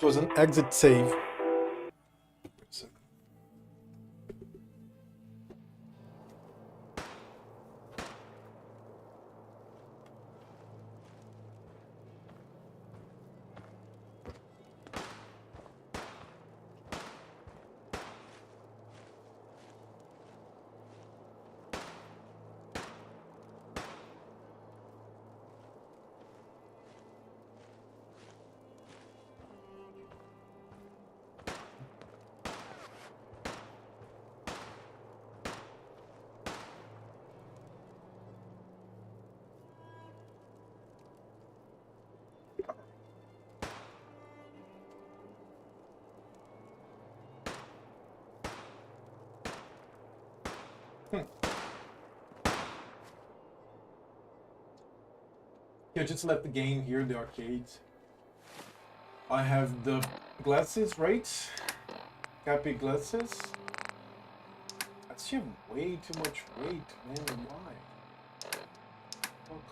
It was an exit save. Yeah, just let the game here, the arcade. I have the glasses, right? Cappy glasses. That's just way too much weight, man. Why? Fuck.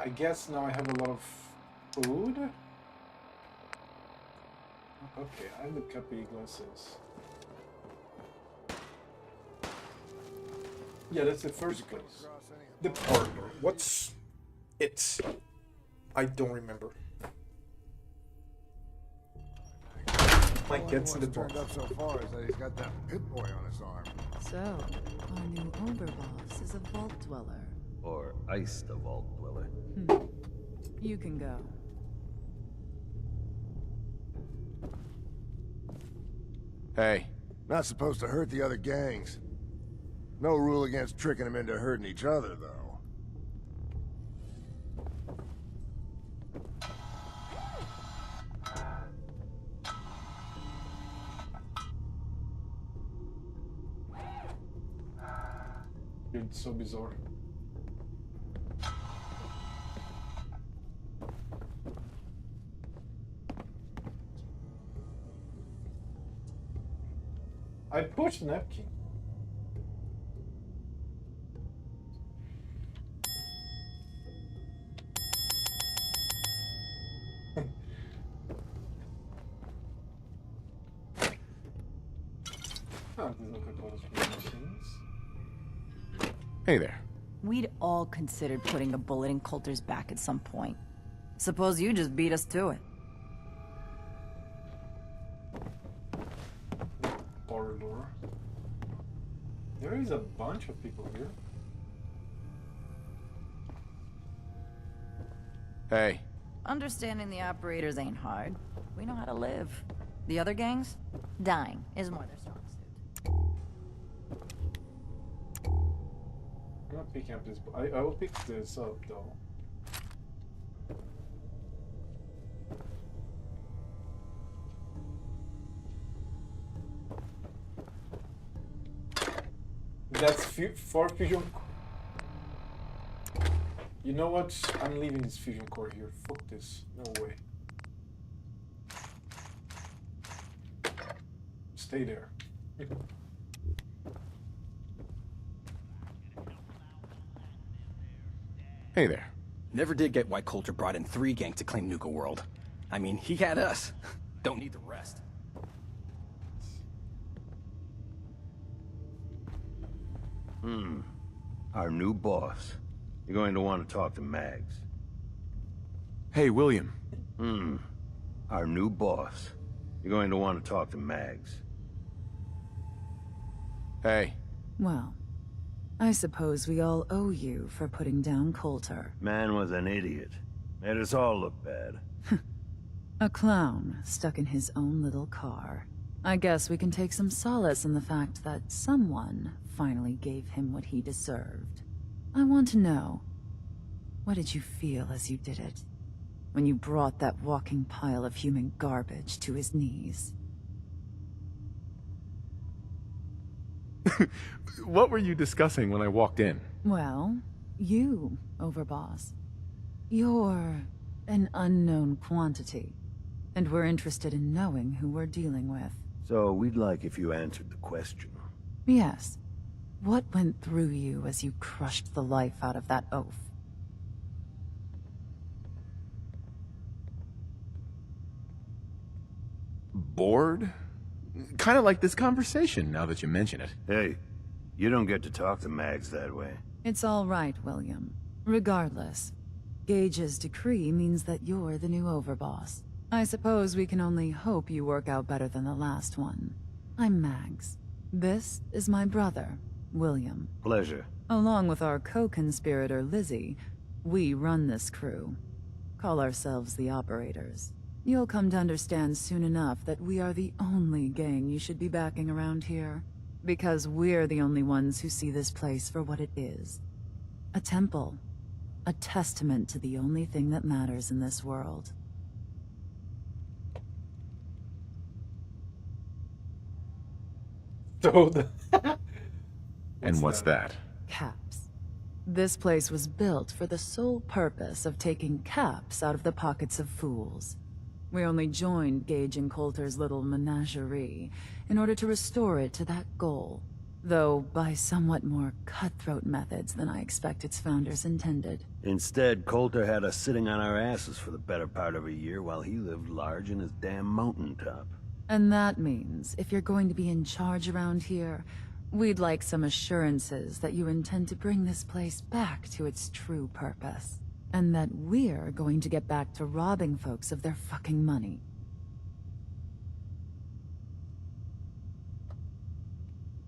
I guess now I have a lot of food. Okay, I have the Cappy glasses. Yeah, that's the first place. The partner. What's it? I don't remember. Mike gets in the box. Turned up so far is that he's got that pit boy on his arm. So, our new Oberboss is a vault dweller. Or iced a vault dweller. You can go. Hey. Not supposed to hurt the other gangs. No rule against tricking them into hurting each other, though. You're so bizarre. I pushed napkin. Oh, these Nuka-Colas machines. Hey there. We'd all considered putting a bullet in Coulter's back at some point. Suppose you just beat us to it. Corridor. There is a bunch of people here. Hey. Understanding the operators ain't hard. We know how to live. The other gangs? Dying is more their strong suit. I'm not picking up this. I will pick this up though. That's for fusion. You know what? I'm leaving this fusion core here. Fuck this. No way. Stay there. Hey there. Never did get why Coulter brought in 3 gangs to claim Nuka World. I mean, he had us. Don't need the rest. Our new boss. You're going to want to talk to Mags. Hey, William. Our new boss. You're going to want to talk to Mags. Hey. Well, I suppose we all owe you for putting down Coulter. Man was an idiot. Made us all look bad. A clown stuck in his own little car. I guess we can take some solace in the fact that someone finally gave him what he deserved. I want to know, what did you feel as you did it? When you brought that walking pile of human garbage to his knees? What were you discussing when I walked in? Well, you, Overboss. Your an unknown quantity. And we're interested in knowing who we're dealing with. So we'd like if you answered the question. Yes. What went through you as you crushed the life out of that oaf? Bored? Kind of like this conversation, now that you mention it. Hey, you don't get to talk to Mags that way. It's all right, William. Regardless, Gage's decree means that you're the new overboss. I suppose we can only hope you work out better than the last one. I'm Mags. This is my brother, William. Pleasure. Along with our co-conspirator, Lizzie, we run this crew. Call ourselves the Operators. You'll come to understand soon enough that we are the only gang you should be backing around here. Because we're the only ones who see this place for what it is. A temple. A testament to the only thing that matters in this world. So the And what's that? Caps. This place was built for the sole purpose of taking caps out of the pockets of fools. We only joined Gage and Coulter's little menagerie in order to restore it to that goal, though by somewhat more cutthroat methods than I expect its founders intended. Instead, Coulter had us sitting on our asses for the better part of a year while he lived large in his damn mountaintop. And that means, if you're going to be in charge around here, we'd like some assurances that you intend to bring this place back to its true purpose. And that we're going to get back to robbing folks of their fucking money.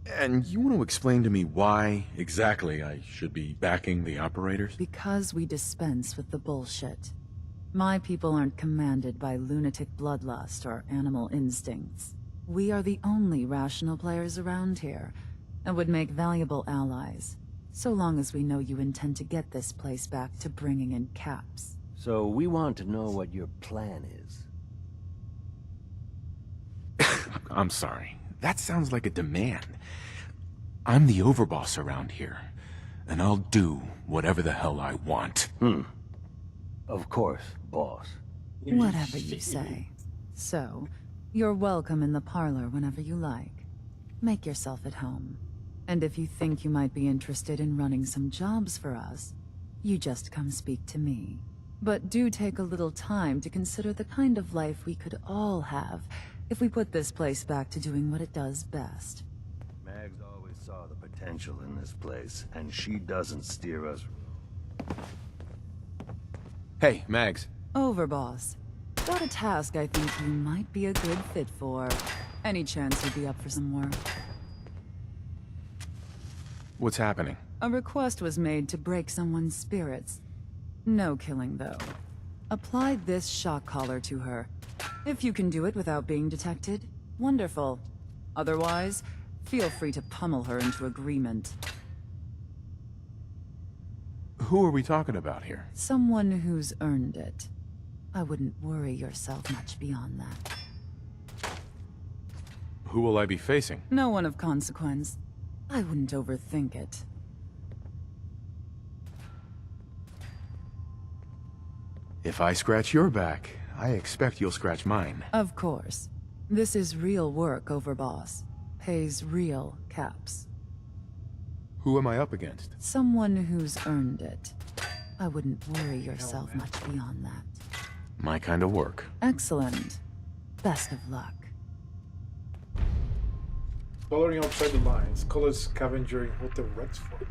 And you want to explain to me why exactly I should be backing the Operators? Because we dispense with the bullshit. My people aren't commanded by lunatic bloodlust or animal instincts. We are the only rational players around here, and would make valuable allies, so long as we know you intend to get this place back to bringing in caps. So we want to know what your plan is. I'm sorry. That sounds like a demand. I'm the overboss around here, and I'll do whatever the hell I want. Of course, boss. Whatever you say. So, you're welcome in the parlor whenever you like. Make yourself at home. And if you think you might be interested in running some jobs for us, you just come speak to me. But do take a little time to consider the kind of life we could all have if we put this place back to doing what it does best. Mags always saw the potential in this place, and she doesn't steer us. Hey, Mags. Overboss. Got a task I think you might be a good fit for. Any chance you'd be up for some work? What's happening? A request was made to break someone's spirits. No killing, though. Apply this shock collar to her. If you can do it without being detected, wonderful. Otherwise, feel free to pummel her into agreement. Who are we talking about here? Someone who's earned it. I wouldn't worry yourself much beyond that. Who will I be facing? No one of consequence. I wouldn't overthink it. If I scratch your back, I expect you'll scratch mine. Of course. This is real work, Overboss. Pays real caps. Who am I up against? Someone who's earned it. I wouldn't worry yourself much beyond that. My kind of work. Excellent. Best of luck. Coloring outside the lines. Color scavengering. What the red's for?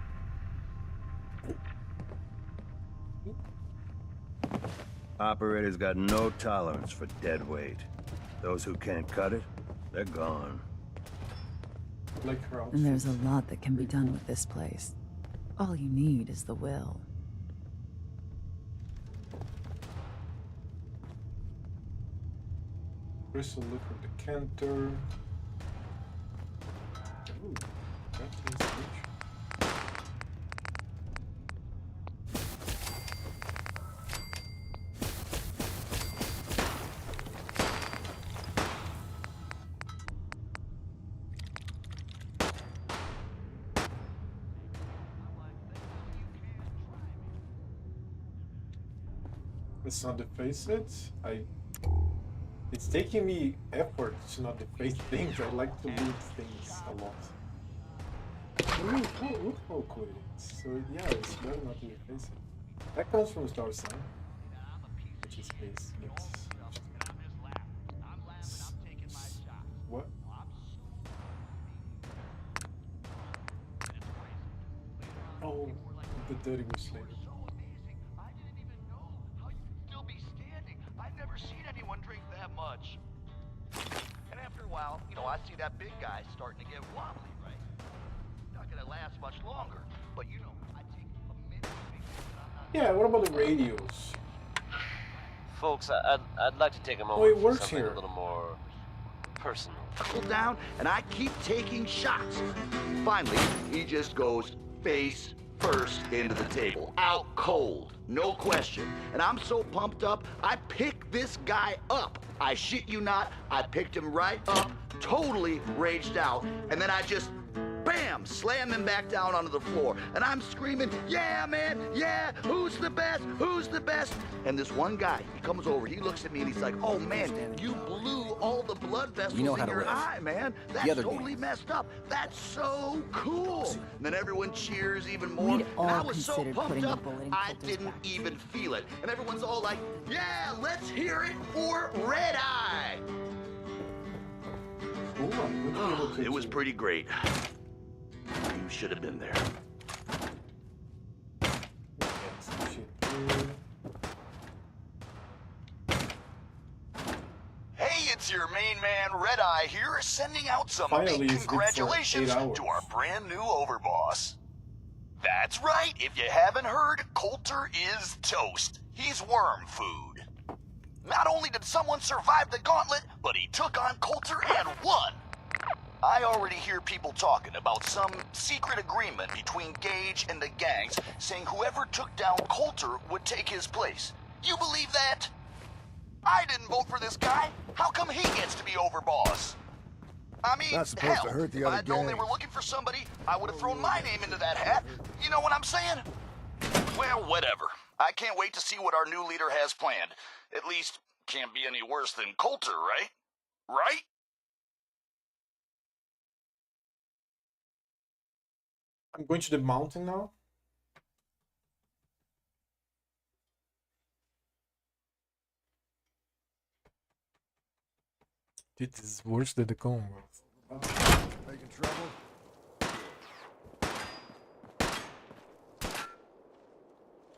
Operators got no tolerance for dead weight. Those who can't cut it, they're gone. Like her outfit. And there's a lot that can be done with this place. All you need is the will. Crystal liquid decanter. Ooh, that is rich. Let's not deface it. It's taking me effort to not deface things. I like to loot things a lot. Look how cool it is. So yeah, it's better not to deface it. That comes from Star Sign, which is space. Yes. What? Oh, the dirty wish later. I've never seen anyone drink that much. And after a while, you know, I see that big guy starting to get wobbly, right? Not gonna last much longer, but you know, I take a minute to make sure that I'm not... Yeah, what about the radios? Folks, I'd like to take a Oh, moment it for works something here. a little more personal. Cool down, and I keep taking shots. Finally, he just goes face first into the table. Out cold, no question. And I'm so pumped up, I pick this guy up. I shit you not, I picked him right up, totally raged out, and then I just, bam, slam him back down onto the floor. And I'm screaming, yeah, man, yeah, who's the best, who's the best? And this one guy, he comes over, he looks at me and he's like, oh man, you blew all the blood vessels We know how in to your live. eye, man. That's other totally game. messed up. That's so cool. And then everyone cheers even more. We'd And I all was so considered pumped putting a up, bullet in I Coulter's didn't back. even feel it. And everyone's all like, yeah, let's hear it for Red Eye. Cool. I'm gonna be able to It was do- pretty great. You should have been there. Get some shit through. Hey, it's your main man Red Eye here, sending out some Finally, big it's good for congratulations 8 hours. to our brand new overboss. That's right, if you haven't heard, Coulter is toast. He's worm food. Not only did someone survive the gauntlet, but he took on Coulter and won. I already hear people talking about some secret agreement between Gage and the gangs, saying whoever took down Coulter would take his place. You believe that? I didn't vote for this guy. How come he gets to be overboss? I mean, Not supposed hell, to hurt the if other I'd known they gangs. were looking for somebody, I would have thrown my name into that hat. You know what I'm saying? Well, whatever. I can't wait to see what our new leader has planned. At least, can't be any worse than Coulter, right? Right? I'm going to the mountain now. Dude, this is worse than the Commonwealth. Making trouble?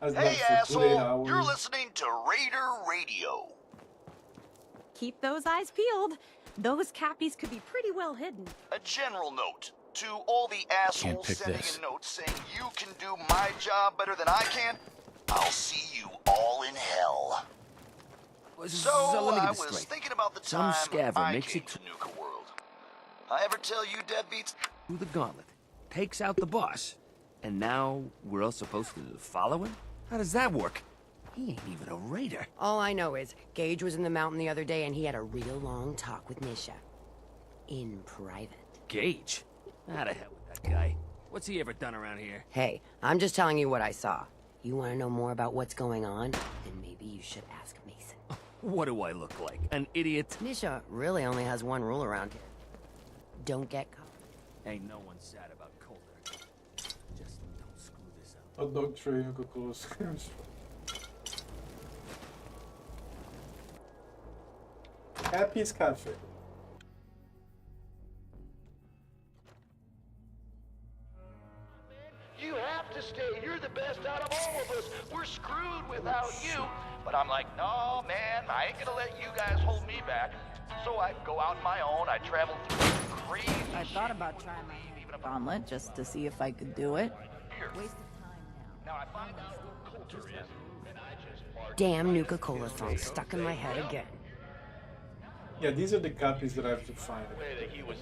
As Hey, that for 8 asshole, hours. you're listening to Raider Radio. Keep those eyes peeled. Those cappies could be pretty well hidden. A general note to all the assholes pick sending this. in notes saying you can do my job better than I can. I'll see you all in hell. So, let me I get was this straight. thinking about the Some time scaver I makes came it to Nuka World. I ever tell you deadbeats? Through the gauntlet, takes out the boss, and now we're all supposed to follow him? How does that work? He ain't even a raider. All I know is, Gage was in the mountain the other day and he had a real long talk with Nisha. In private. Gage? How the hell with that guy? What's he ever done around here? Hey, I'm just telling you what I saw. You want to know more about what's going on? Then maybe you should ask Mason. What do I look like? An idiot? Nisha really only has one rule around here. Don't get caught. Ain't no one sad about Coulter. Just don't screw this up. Hot dog tray, Uncle Close. Happy's Cafe. You have to stay. You're the best out of all of us. We're screwed without you. But I'm like, no, man, I ain't gonna let you guys hold me back. So I go out on my own. I travel through crazy I thought about trying my gauntlet just to see if I could do it. Waste of time now. Now I find out who Coulter is, and I just mark Damn Nuka-Cola song stuck in my head again. Yeah, these are the copies that I have to find. that he was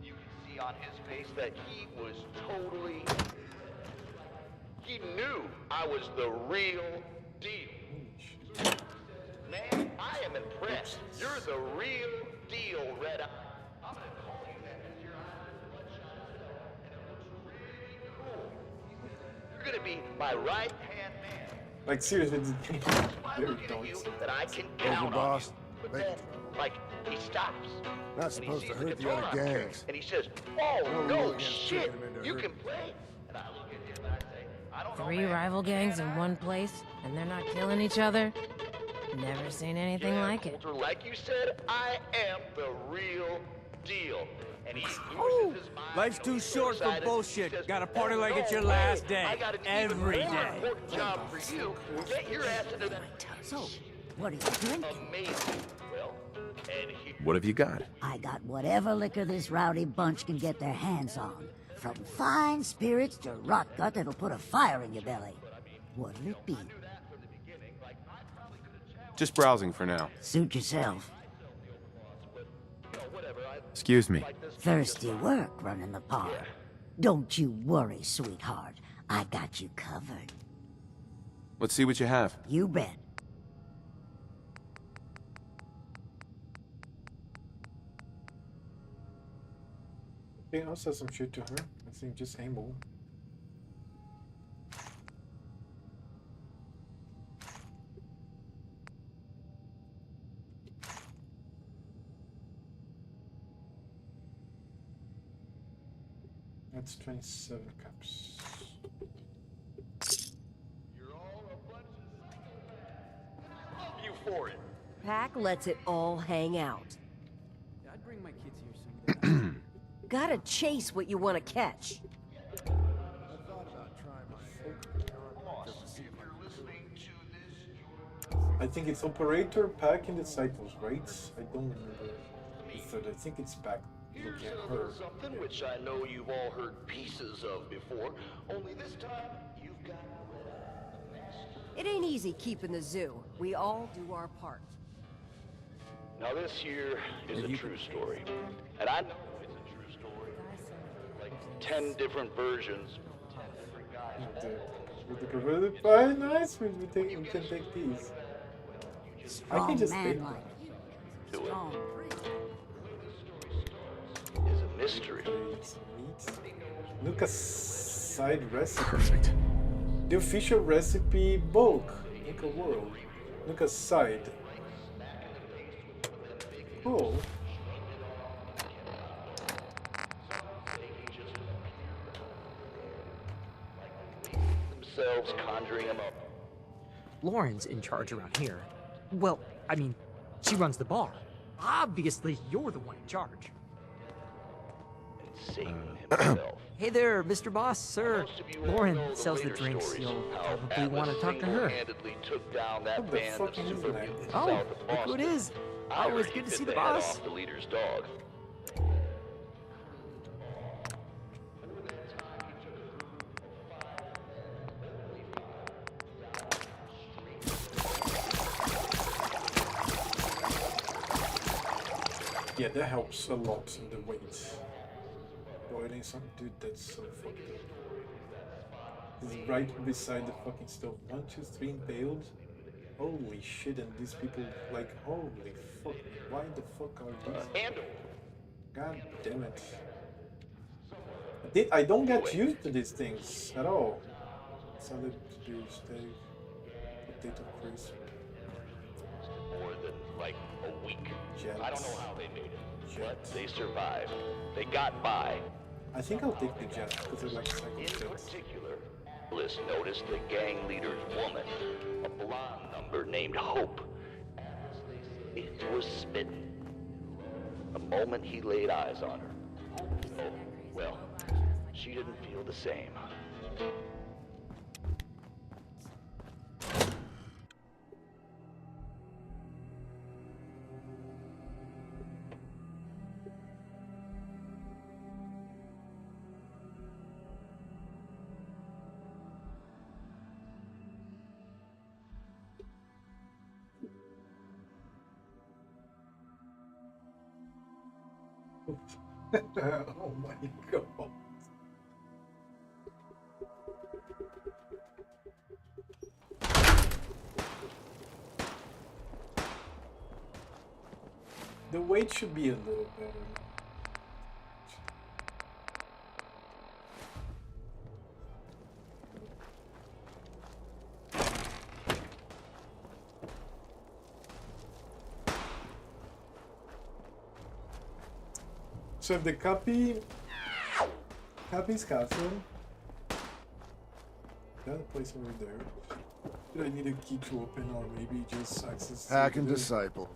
You can see on his face that he was totally... He knew I was the real deal. Man, I am impressed. You're the real deal, Red Eye. I'm gonna call you that because your eyes are bloodshot as hell, and it looks really cool. You're gonna be my right-hand man. Like seriously, this game is By very looking at you, dark. that I can count on boss. you. But Thank then, like, he stops. Not And he supposed to sees hurt the guitar other I'm carrying, gangs. and he says, "Oh No rule no, against shit! tricking him into You hurting. can play." And I look at him and I say, "I don't know, 3 man. rival gangs in one place, and they're not killing each other? Never seen anything Yeah, like it. Coulter, like you said, I am the real deal." And he Ooh, loses his mind. life's you know, too he's so short for excited. bullshit. He says, Gotta party "Oh, like it's no your last way. day. I got an Every even more day." important job for you. Get your ass into that So, what are you drinking? amazing. Well, and here. What have you got? I got whatever liquor this rowdy bunch can get their hands on. From fine spirits to rot gut that'll put a fire in your belly. What'll it be? Just browsing for now. Suit yourself. Excuse me. Thirsty work running the park. Don't you worry, sweetheart. I got you covered. Let's see what you have. You bet. Okay, I'll sell some shit to her. I think just ammo. That's 27 cups. You're all a bunch of psychopaths. I love you for it. Pack lets it all hang out. I'd bring my kids here so Gotta chase what you want to catch. I think it's operator, pack, and disciples, right? I don't remember the third. I think it's back. Here's Looking at a her. little something which I know you've all heard pieces of before, only this time you've got It ain't easy keeping the zoo. We all do our part. Now this here is a true story. And I know it's a true story. Like 10 different versions. 10 different guys. With the perverted pie, nice. We can take these. I Strong can just man take like. them. Strong. Is a mystery. Nuka's side recipe. Perfect. The official recipe bulk. Nuka World. Nuka's side. Cool. Themselves conjuring them up. Lauren's in charge around here. Well, I mean, she runs the bar. Obviously, you're the one in charge. And Satan himself. Hey there, Mr. Boss, sir. Most of you Lauren know the sells the later drinks. stories You'll of how probably want to Atlas talk to her. single-handedly took down that What the band fuck of is super that? mutants Oh, south of look who it Boston. is. I Always heard good he to see bit the head boss. off the leader's dog. Yeah, that helps a lot in the weight. Boiling some dude, that's so fucked up. He's right beside the fucking stove. 1, 2, 3 impaled. Holy shit, and these people like holy fuck. Why the fuck are these? God damn it. I don't get used to these things at all. Salad, steak, potato crisp. More than like a week. Jets. I don't know how they made it, but Jets. they survived. They got by. I think I'll take the jet because I like cycle In jets. particular, Bliss noticed the gang leader's woman, a blonde number named Hope. It was smitten. The moment he laid eyes on her. Oh, well, she didn't feel the same. Oh my god. The weight should be a little better. So if the copy's castle, got a place over there. Do I need a key to open, or maybe just access? Hack and disciple.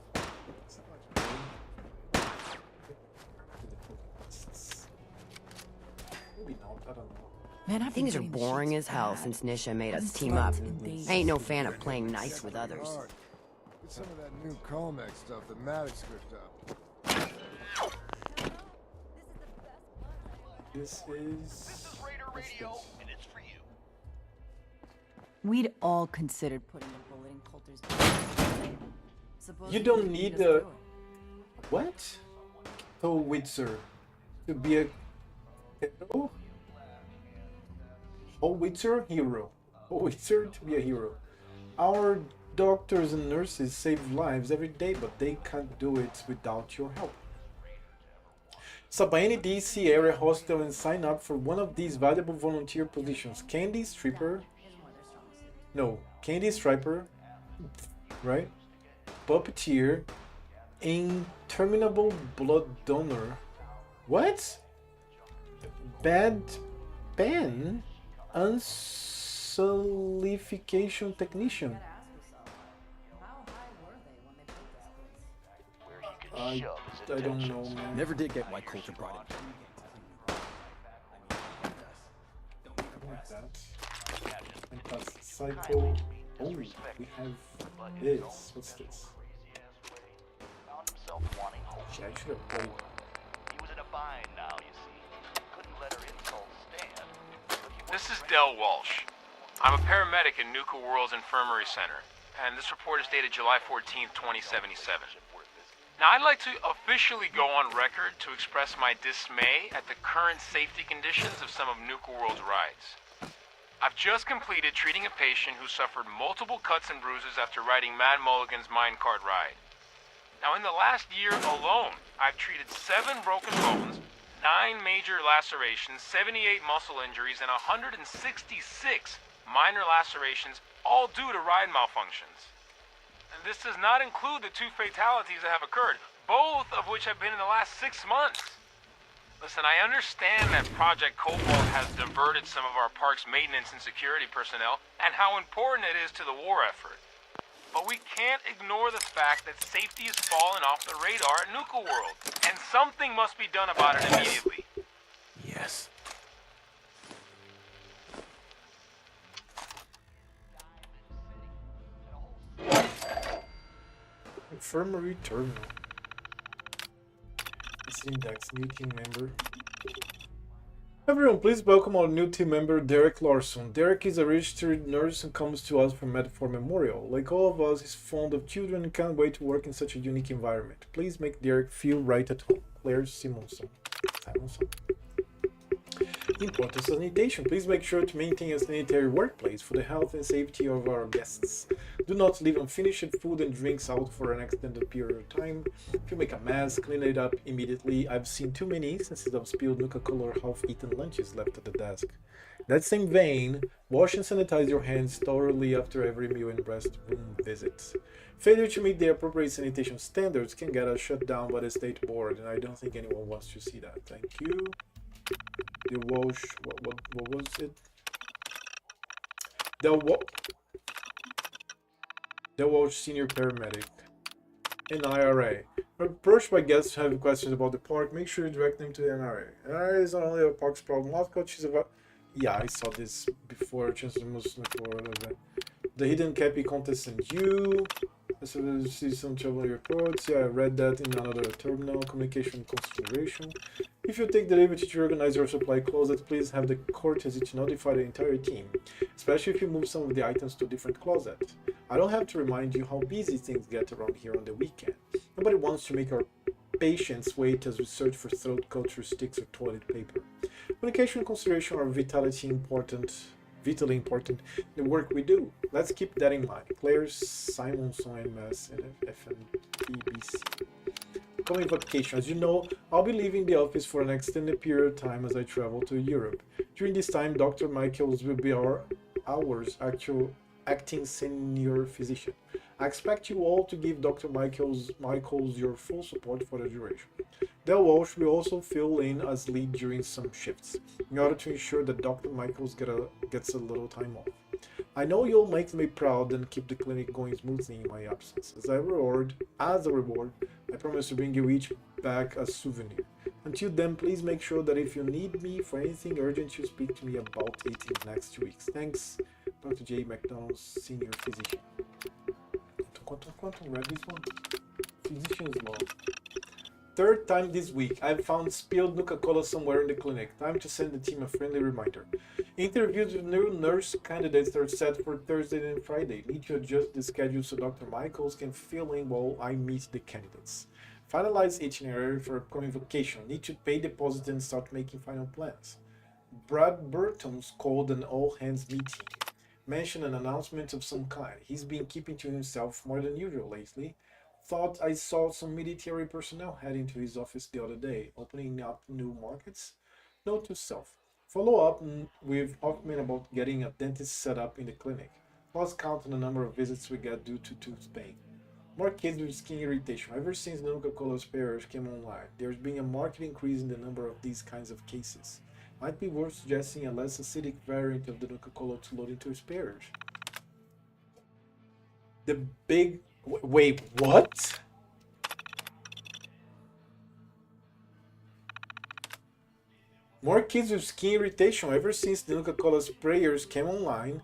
Maybe not. I don't know. Man, I've been Things are getting boring shits as hell bad. since Nisha made us It's team like up. they- I ain't no fan of playing nice with others. Get some of that new Colmex stuff that Maddox cooked up. This is Radio, and it's for you. We'd all considered putting a bullet in Coulter's back. You don't need a what? Howitzer to be a hero. Howitzer hero. Howitzer to be a hero. Our doctors and nurses save lives every day, but they can't do it without your help. Stop by any DC area hospital and sign up for one of these valuable volunteer positions. Candy stripper. No, candy striper. Right? Puppeteer. Interminable blood donor. What? Bad pen? Unsolification technician. I don't know, man. Never did get why Coulter brought it. And plus Psycho. Oh, we have this. What's this? Shit, I should have played. He was in a bind now, you see. Couldn't let her insult stand. This is Del Walsh. I'm a paramedic in Nuka World's Infirmary Center, and this report is dated July 14th, 2077. Now, I'd like to officially go on record to express my dismay at the current safety conditions of some of Nuka World's rides. I've just completed treating a patient who suffered multiple cuts and bruises after riding Mad Mulligan's minecart ride. Now, in the last year alone, I've treated 7 broken bones, 9 major lacerations, 78 muscle injuries, and 166 minor lacerations, all due to ride malfunctions. And this does not include the 2 fatalities that have occurred, both of which have been in the last 6 months. Listen, I understand that Project Cobalt has diverted some of our park's maintenance and security personnel, and how important it is to the war effort. But we can't ignore the fact that safety has fallen off the radar at Nuka World, and something must be done about it immediately. Yes. Infirmary terminal. It's index, new team member. Everyone, please welcome our new team member, Derek Larson. Derek is a registered nurse and comes to us from Metaphor Memorial. Like all of us, he's fond of children and can't wait to work in such a unique environment. Please make Derek feel right at home. Claire Simonson. Important sanitation. Please make sure to maintain a sanitary workplace for the health and safety of our guests. Do not leave unfinished food and drinks out for an extended period of time. If you make a mess, clean it up immediately. I've seen too many instances of spilled Nuka-Color half-eaten lunches left at the desk. In that same vein, wash and sanitize your hands thoroughly after every meal and restroom visits. Failure to meet the appropriate sanitation standards can get us shut down by the state board, and I don't think anyone wants to see that. Thank you. The Walsh, what was it? The Walsh Senior Paramedic. An IRA. Approached by guests who have questions about the park, make sure you direct them to the NRA. NRA is not only a park's problem, mascot, she's about... Yeah, I saw this before, the hidden Cappy contest and you. See some trouble reports. Yeah, I read that in another terminal. Communication consideration. If you take the liberty to organize your supply closet, please have the courtesy to notify the entire team, especially if you move some of the items to a different closet. I don't have to remind you how busy things get around here on the weekend. Nobody wants to make our patients wait as we search for throat culture sticks or toilet paper. Communication and consideration are vitally important in the work we do. Let's keep that in mind. Claire Simonson, MS, and FNPBC. upcoming vacation. As you know, I'll be leaving the office for an extended period of time as I travel to Europe. During this time, Dr. Michaels will be ours actual acting senior physician. I expect you all to give Dr. Michaels your full support for the duration. Del Walsh will also fill in as lead during some shifts, in order to ensure that Dr. Michaels gets a little time off. I know you'll make me proud and keep the clinic going smoothly in my absence. As a reward, I promise to bring you each back a souvenir. Until then, please make sure that if you need me for anything urgent, you speak to me about it in the next 2 weeks. Thanks, Dr. J. McDonald's senior physician. Quantum, read this one. Physician's law. Third time this week, I've found spilled Nuka-Cola somewhere in the clinic. Time to send the team a friendly reminder. Interviews with new nurse candidates are set for Thursday and Friday. Need to adjust the schedule so Dr. Michaels can fill in while I meet the candidates. Finalize itinerary for upcoming vacation. Need to pay deposit and start making final plans. Brad Burton's called an all-hands meeting. Mentioned an announcement of some kind. He's been keeping to himself more than usual lately. Thought I saw some military personnel heading to his office the other day, opening up new markets. Note to self. Follow up with Hoffman about getting a dentist set up in the clinic. Lost count on the number of visits we get due to tooth pain. More kids with skin irritation. Ever since the Nuka-Cola spares came online, there's been a marked increase in the number of these kinds of cases. Might be worth suggesting a less acidic variant of the Nuka-Cola to load into spares. The big... Wait, what? More kids with skin irritation. Ever since the Nuka-Cola sprayers came online,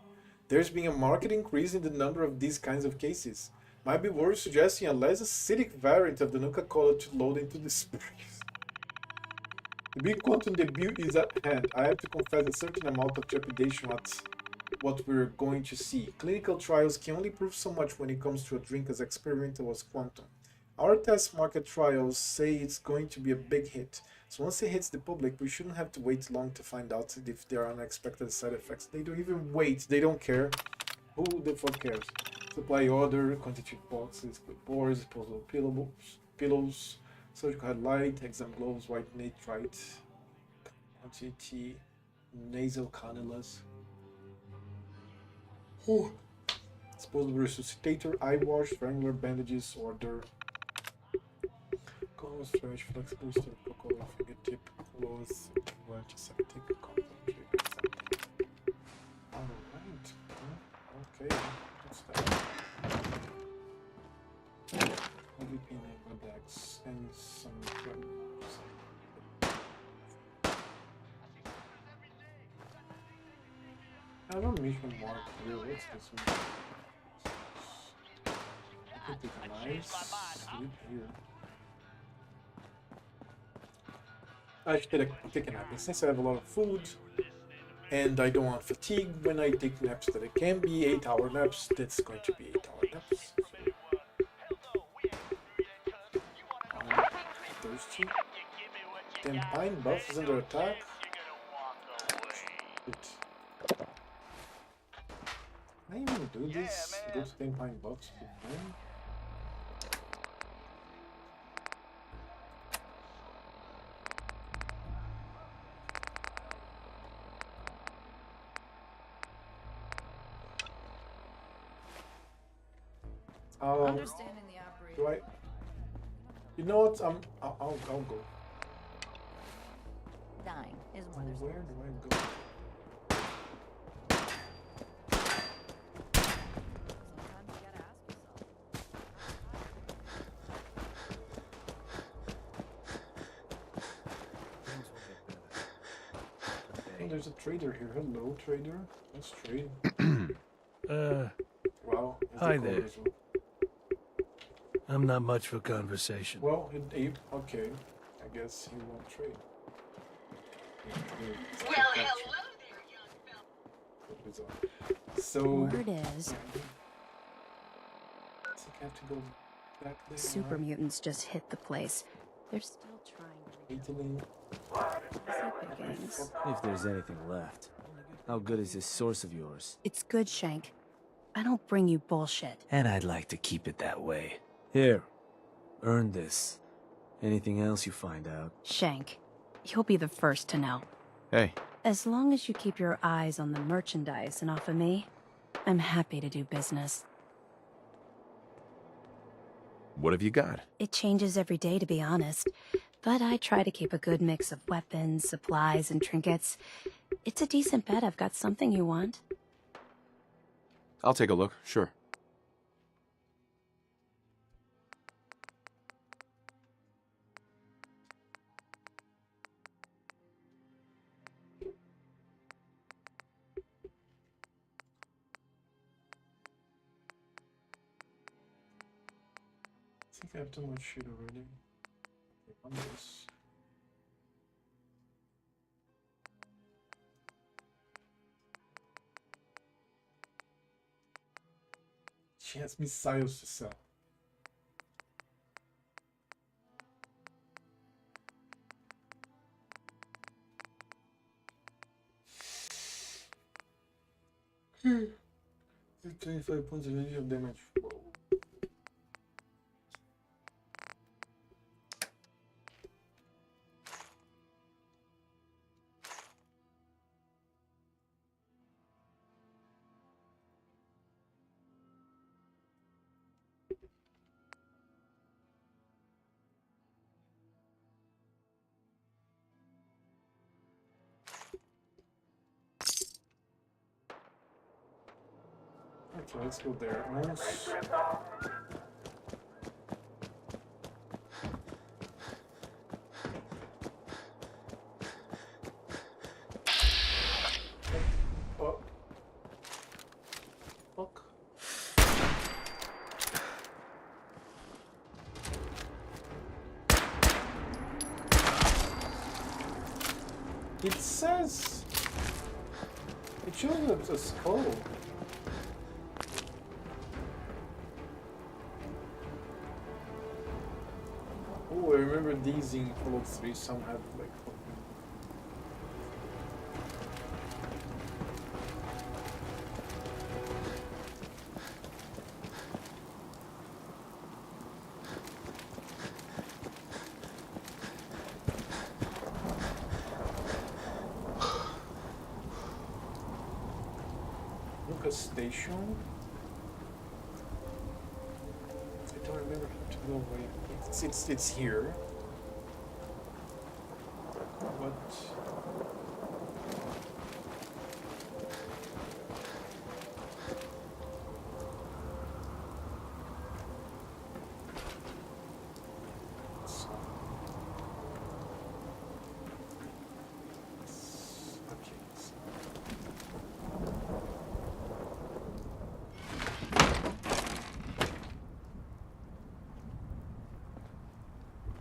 there's been a marked increase in the number of these kinds of cases. Might be worth suggesting a less acidic variant of the Nuka-Cola to load into the sprays. The big quantum debut is at hand. I have to confess a certain amount of trepidation at what we're going to see. Clinical trials can only prove so much when it comes to a drink as experimental as quantum. Our test market trials say it's going to be a big hit, so once it hits the public, we shouldn't have to wait long to find out if there are unexpected side effects. They don't even wait, they don't care. Who the fuck cares? Supply order, quantity boxes, clipboards, disposable pillows, surgical headlight, exam gloves, white nitrite, quantity, nasal cannulas. Disposable resuscitator, eye wash, triangular bandages, order. Clothes, fresh, flexible, Coca-Cola, fingertip, clothes, antiseptic, concentrate, something. Alright. Okay, what's that? Heavy peanut butter and some drugs. I don't mission mark here. What's this one? I can take a nice sleep here. I should take a nap. And since I have a lot of food and I don't want fatigue when I take naps that it can be 8-hour naps, that's going to be 8-hour naps. So, thirsty. Then Pine Buff is under attack. Shit. Can I even do this? Go to Ten Pine Buffs behind? Understanding the operation. Do I? You know what? I'll go. Dying is one of Where do I go? Oh, there's a trader here. Hello, trader. Let's trade. Wow. Hi there. I'm not much for conversation. Well, okay. I guess he won't trade. Well, hello there, young fella. So. Word is. I have to go back there. Super mutants just hit the place. They're still trying to If there's anything left. How good is this source of yours? It's good, Shank. I don't bring you bullshit. And I'd like to keep it that way. Here, earn this. Anything else you find out? Shank, you'll be the first to know. Hey. As long as you keep your eyes on the merchandise and off of me, I'm happy to do business. What have you got? It changes every day, to be honest. But I try to keep a good mix of weapons, supplies, and trinkets. It's a decent bet I've got something you want. I'll take a look, sure. I think I have too much shit already. On this. She has missiles to sell. Hmm. 25 points of initial damage. Whoa. Okay, let's go there. Almost. Oh. Fuck. It says... It shows a skull. Oh, I remember these in Fallout 3, some had like... Nuka Station? I don't remember how to go away. It's here. What?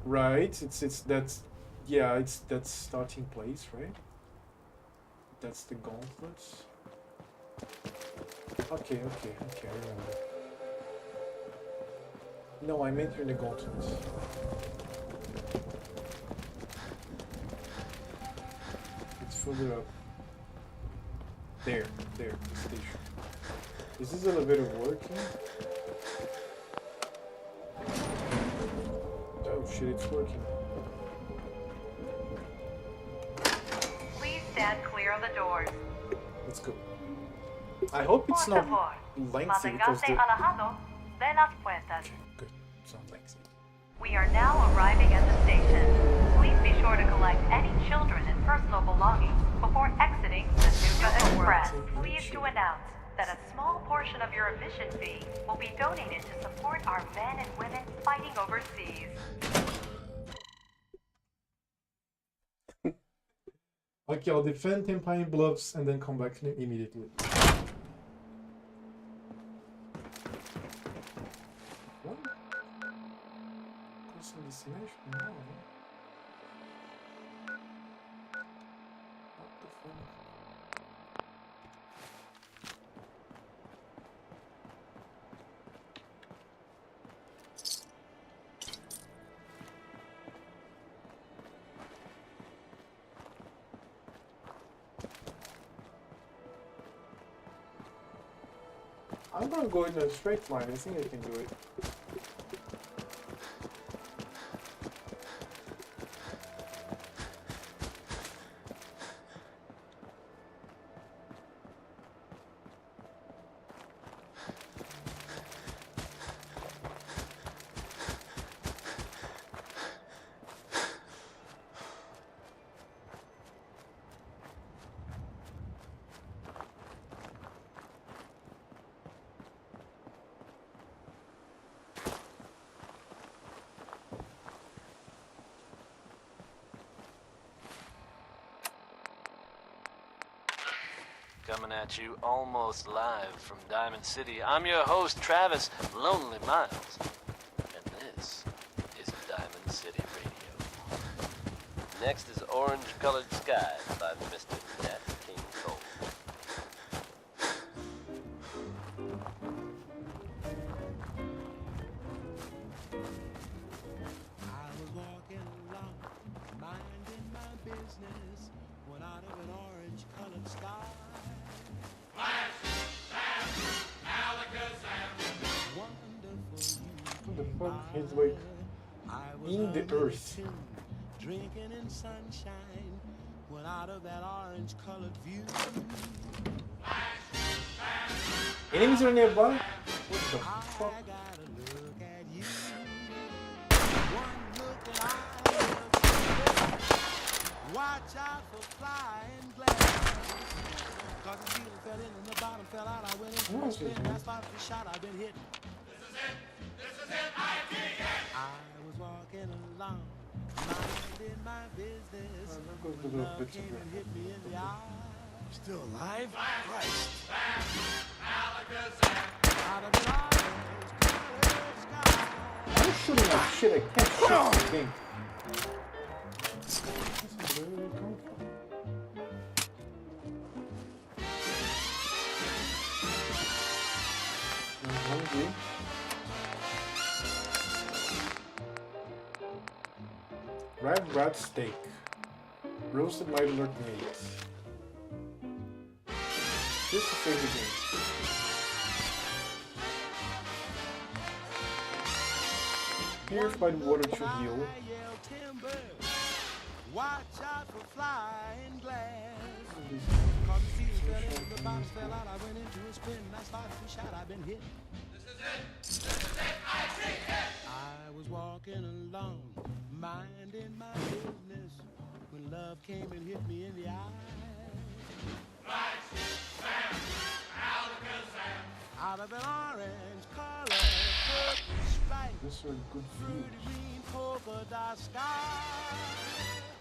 Right, it's that's yeah, it's that starting place, right? That's the gauntlets. Okay, I remember. No, I meant you're in the gauntlets. It's further up. There, the station. Is this elevator working? Oh shit, it's working. Please stand clear of the doors. Let's go. I hope it's not lengthy because the... alejado de las puertas. Okay, good. It's not lengthy. We are now arriving at the station. Please be sure to collect any children and personal belongings before exiting the Nuka Express. Pleased to announce that a small portion of your admission fee will be donated to support our men and women fighting overseas. Okay, I'll defend Empire Bluffs and then come back immediately. What? Custom destination? No. What the fuck? I'm gonna go in a straight line. I think I can do it. coming at you almost live from Diamond City. I'm your host, Travis Lonely Miles, and this is Diamond City Radio. Next is Orange Colored Skies by Mr. Nat King Cole. I was walking along, minding my business, when out of an orange-colored sky, flash, bam, alakazam, wonderful What the fuck? He's like in the earth. drinking in sunshine, when out of that orange-colored view. Enemies are nearby? What the fuck? I gotta look at you. One look and I look. Watch out for flying glass. Cause the ceiling fell in and the bottom fell out. I went into a spin. That's not the shot I've been hitting. This is it, I was walking along, minding my business, when love came and hit me in the eye. Still alive? Christ. Out of an orange-colored sky. I'm shooting that shit. I can't shoot the thing. Where did it come from? I'm hungry. Rat steak. Roasted light alert meat. This is the game. Purified water to heal. Watch out for flying glass. Cause the ceiling fell in, the box fell out. I went into a spin, I started to shout, I've been hit. This is it, this is it, I see it. I was walking along, minding my business, when love came and hit me in the eye. Flash, bam, alakazam. Out of an orange color, purple stripe. These are good views. Green polka dot sky.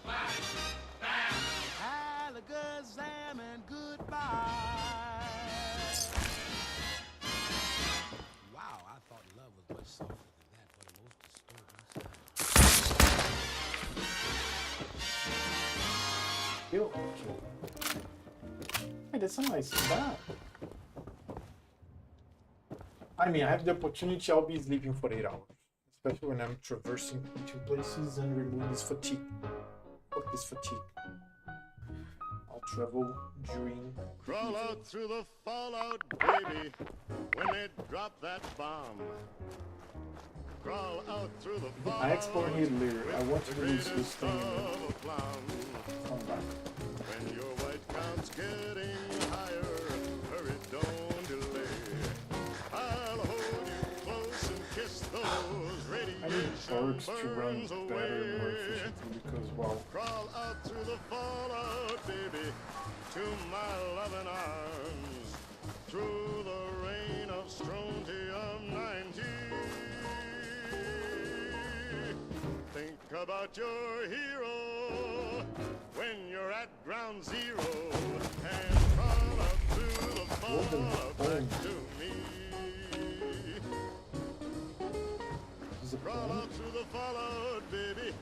Flash, bam, alakazam, and goodbye. Wow, I thought love was much softer than that. For the most disturbing. Kill. Hey, that's a nice map. I mean, I have the opportunity, I'll be sleeping for 8 hours. Especially when I'm traversing into places and remove this fatigue. Fuck this fatigue. I'll travel during... Crawl out through the fallout, baby, when they drop that bomb. Crawl out through the fallout. I explore here later. I want to lose this thing and then come back. When your white count's getting higher, hurry, don't delay. I'll hold you close and kiss those radiation I need forks to run burns better, more away. efficiently because, wow. Crawl out through the fallout, baby, to my loving arms. Through the rain of strontium 90. Think about your hero when you're at ground zero, and crawl out through the fallout back to me. Crawl out through the fallout, baby,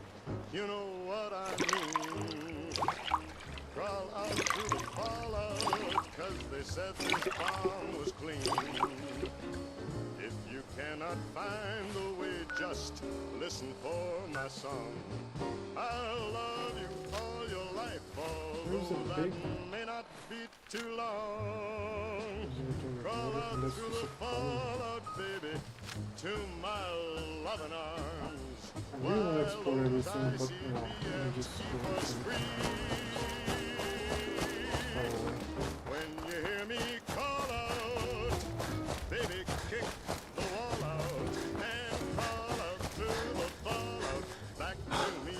you know what I mean. Crawl out through the fallout, 'cause they said this bomb was clean. If you cannot find the way, just listen for my song. I'll love you all your life, although that may not be too long. Crawl out through the fallout, baby, to my loving arms. I really want to explore everything, but no, I'm just going to... When you hear me call out, baby, kick the wall out and crawl out through the fallout back to me.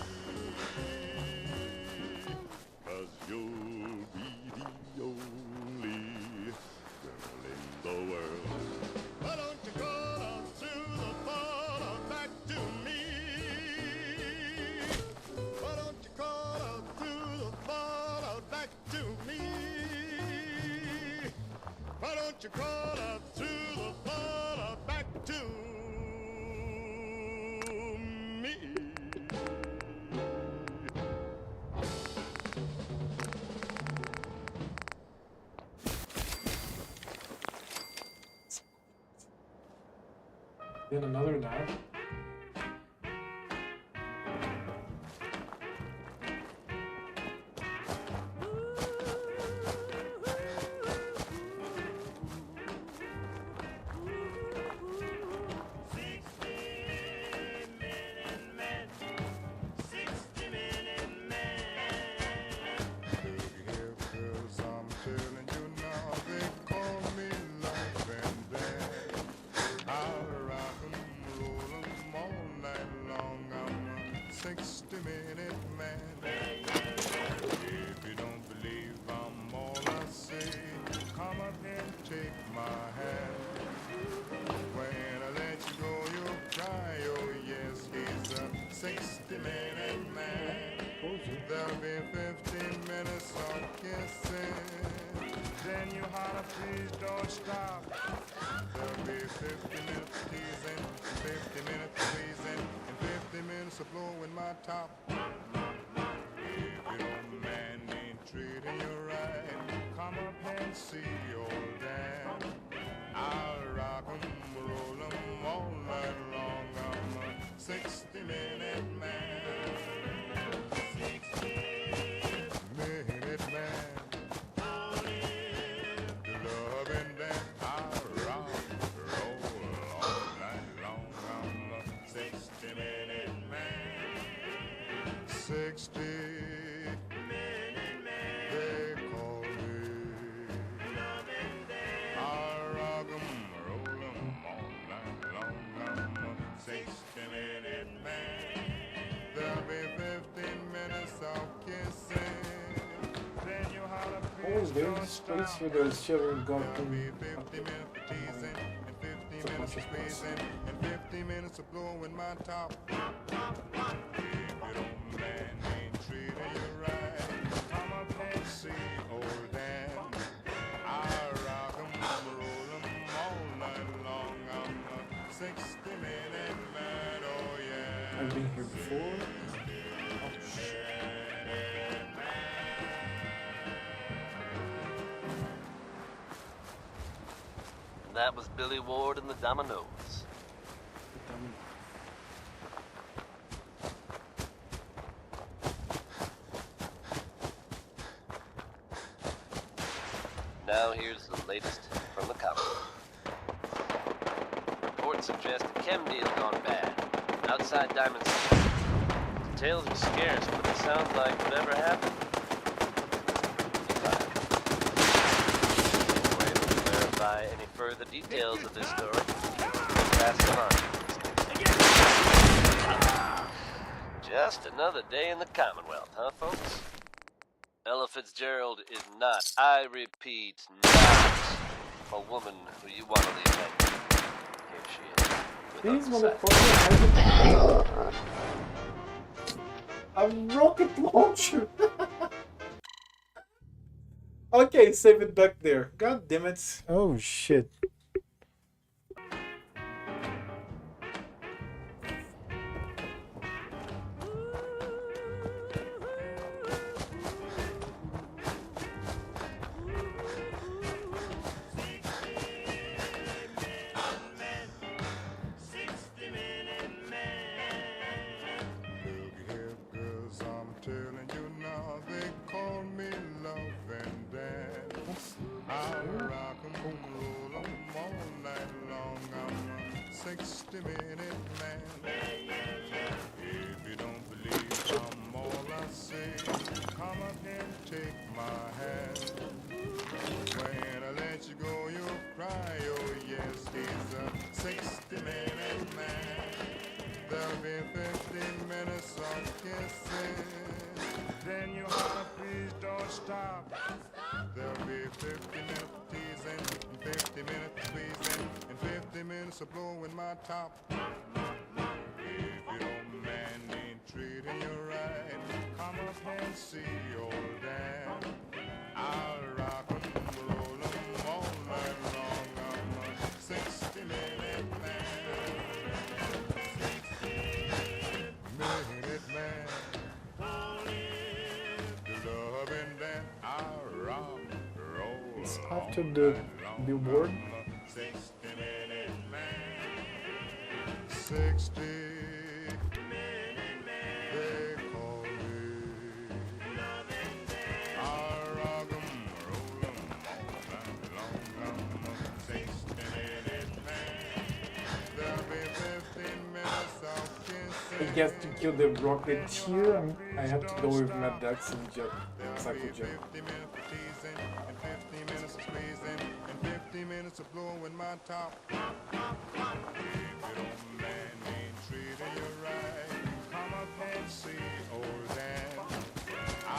'Cause you'll be the only girl in the world. Why don't you crawl out through the fallout back to me? Why don't you crawl out through the fallout? you crawl out through the fallout back to me. Then another knife. There'll be 15 minutes of kissing. Then you holler, please don't stop. There'll be 50 minutes teasing, 50 minutes pleasing, and 50 minutes of blowing my top. If your man ain't treating you right, come up and see old Dan. I'll rock 'em, roll 'em all night long. I'm a 60-minute man. Minute man, the loving that I rock, roll all night long. I'm a 60-minute man. 60-minute man, they call me. I rock 'em, roll 'em all night long. I'm a 60-minute man. There'll be 15 minutes of kissing. Oh, there's a space here that I still haven't gotten. 50 minutes of teasing, and 50 minutes of squeezing, and 50 minutes of blowing my top. If your old man ain't treating you right, come up and see old Dan. I rock 'em, roll 'em all night long. I'm a 60-minute man, oh yeah. I've been here before. That was Billy Ward and the Dominoes. Now here's the latest from the comic. Reports suggest a chem deal gone bad outside Diamond City. Details are scarce, but it sounds like whatever happened. Any further details of this story, pass them on. Just another day in the Commonwealth, huh, folks? Ella Fitzgerald is not, I repeat, not a woman who you want to leave hanging. Here she is. These motherfuckers have a rocket launcher. Okay, save it back there. God damn it. Oh shit. Then you holler, please don't stop. There'll be 50 minutes of teasing, and 50 minutes of squeezing, and 50 minutes of blowing my top. If your old man ain't treating you right, come up and see old Dan. I'll rock 'em, roll 'em all night long. to the billboard. 60-minute man. 60 they call me. I rock 'em, roll 'em all night long. 60-minute man. There'll be 15 minutes of kissing. I guess to kill the Rocketeer, I have to go with Mad Dax and Psycho Jet. 50 minutes of teasing, and 50 minutes of squeezing, and 50 minutes of blowing my top. If your old man ain't treating you right, come up and see old Dan. I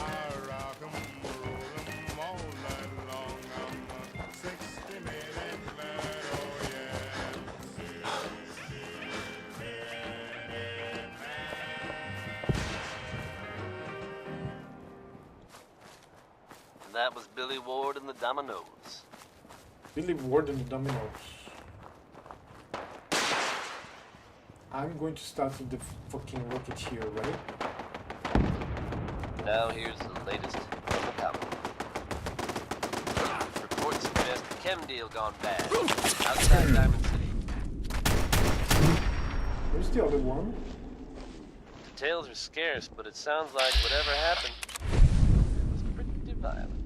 rock 'em, roll 'em all night long. I'm a 60-minute man, oh yeah. 60-minute man. And that was Billy Ward and the Dominoes. Billy Ward and the Dominoes. I'm going to start with the fucking Rocketeer, right? Now here's the latest from the comic. Reports suggest the chem deal gone bad outside Diamond City. Where's the other one? Details are scarce, but it sounds like whatever happened was pretty violent.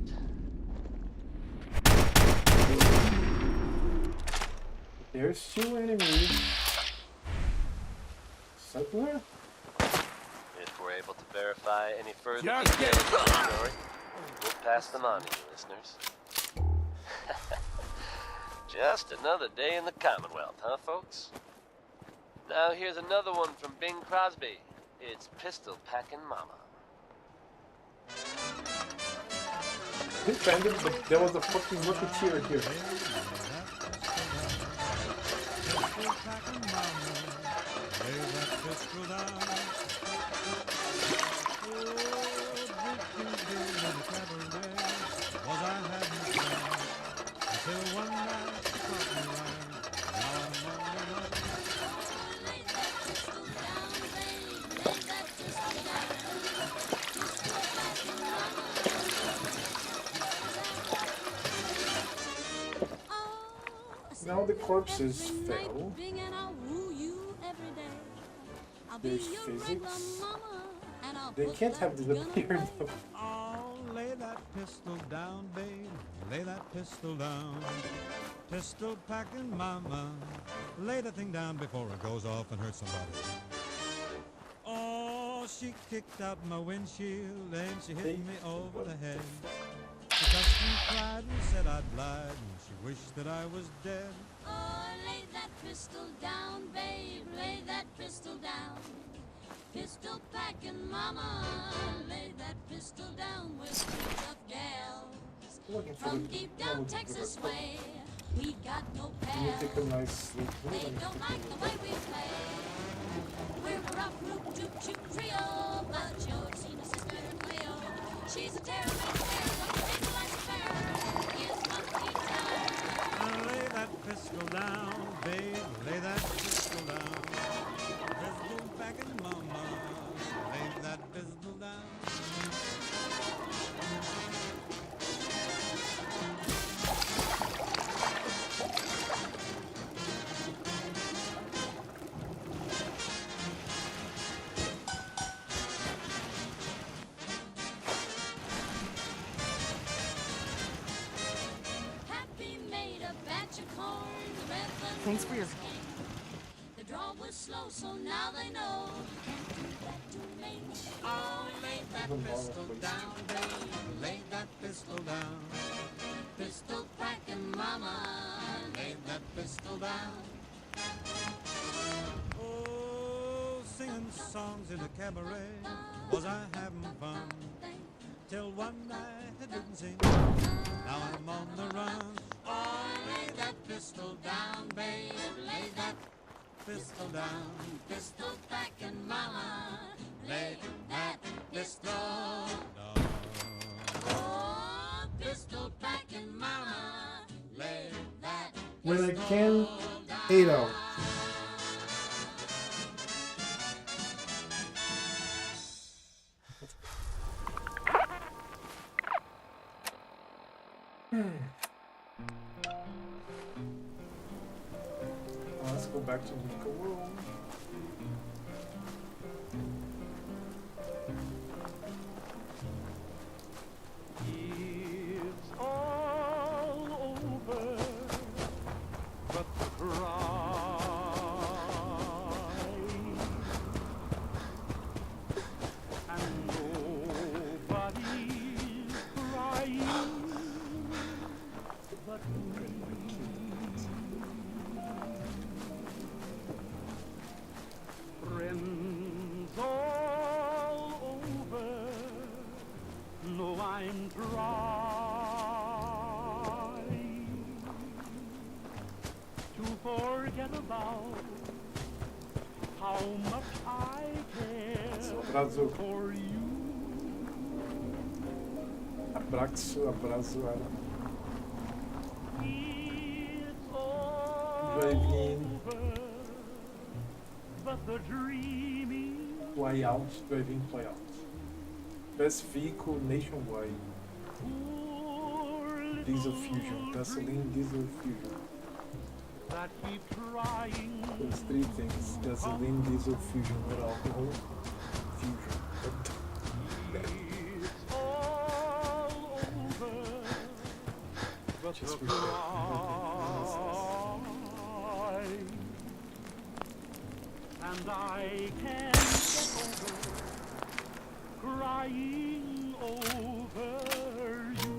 There's two enemies. Settler? If we're able to verify any further details of the story, we'll pass them on to you, listeners. Just another day in the Commonwealth, huh, folks? Now here's another one from Bing Crosby. It's Pistol Packin' Mama. Defended, but there was a fucking Rocketeer here. Now the corpses fell. There's physics. They can't have disappeared. Oh, lay that pistol down, babe. Lay that pistol down. Pistol packing mama. Lay that thing down before it goes off and hurts somebody. Oh, she kicked out my windshield and she hit me over the head. She cussed and cried and said I'd lied and she wished that I was dead. Oh, lay that pistol down, babe. Lay that pistol down. Pistol packing mama. Lay that pistol down with two tough gals. From deep down Texas way, we got no pals. Take a nice sleep. They don't like the way we play. We're a rough root toot toot trio, but you've seen a sister Cleo. She's a terror, makes terror, but the people like the bear. Is monkey town. Lay that pistol down, babe. Lay that pistol down. Pistol packing mama. Lay that pistol down. Happy made a batch of corn. The Redlands Thanks for your... The draw was slow, so now they know you can't do that to me. Oh, lay that pistol down, babe. Lay that pistol down. Pistol packing mama. Lay that pistol down. Oh, singing songs in a cabaret. Was I having fun? Till one night I didn't sing. Now I'm on the run. Oh, lay that pistol down, babe. Lay that pistol down. Pistol packing mama. Lay that pistol down. Oh, pistol packing mama. Lay that When I can, 8 out. go back to Nuka World. It's all over, but the cry, and nobody's crying but me. Friends all over know I'm trying to forget about how much I care for you. Abraço, abraço, ela. Drive-in. But the dreaming Fly out, drive-in, fly out. Best vehicle nationwide. Diesel fusion, gasoline, diesel fusion. that keep trying. Those three things: gasoline, diesel fusion, with alcohol, fusion. It's all over, but Just the reset. cry, and I can't get over crying over you.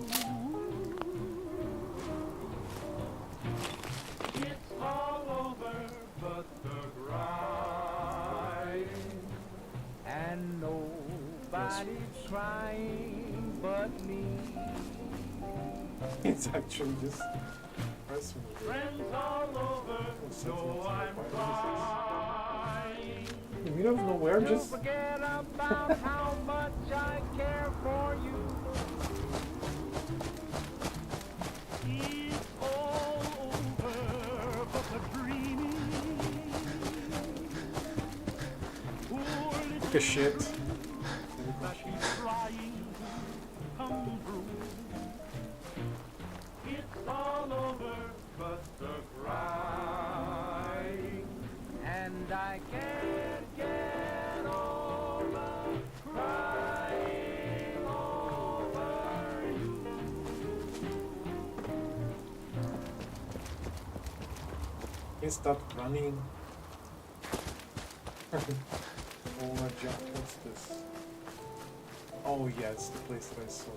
It's all over, but the crying, and nobody's crying but me. It's actually just pressing me. Friends all over, so I'm crying. In the middle of nowhere, Don't just. forget about how much I care for you. It's all over, but the dreaming. Look at shit. That keeps trying to come true. It's all over, but the crying, and I can't get over crying over you. Can't stop running. Oh my god, what's this? Oh yeah, it's the place that I saw.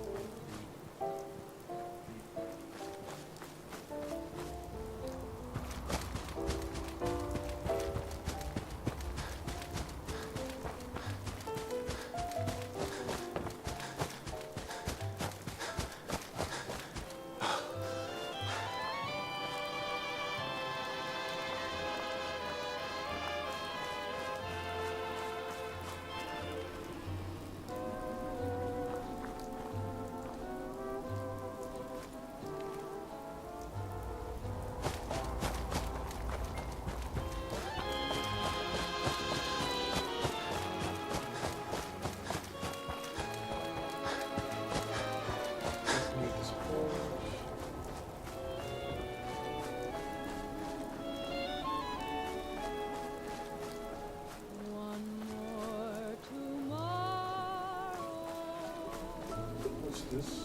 What's this?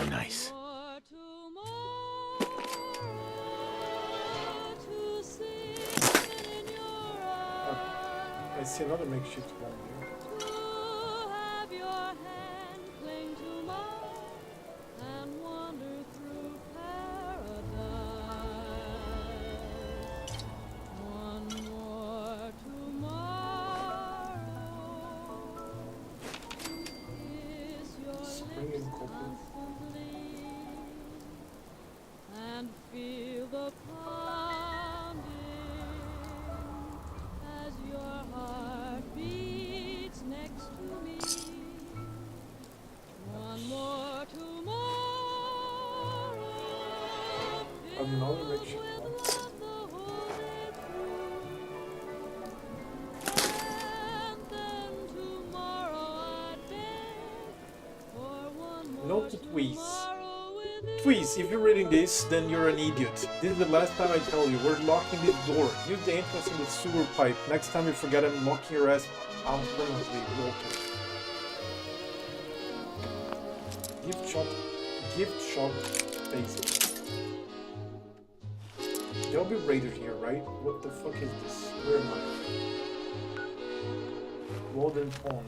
Nice. I see another makeshift one here. Spring and feel the pounding as your heart beats. to Tweez. Tweez, if you're reading this, then you're an idiot. This is the last time I tell you, we're locking this door. Use the entrance in the sewer pipe. Next time you forget, I'm locking your ass out permanently, Walter. Gift shop basement. There'll be raiders here, right? What the fuck is this? Where am I? Walden Pond.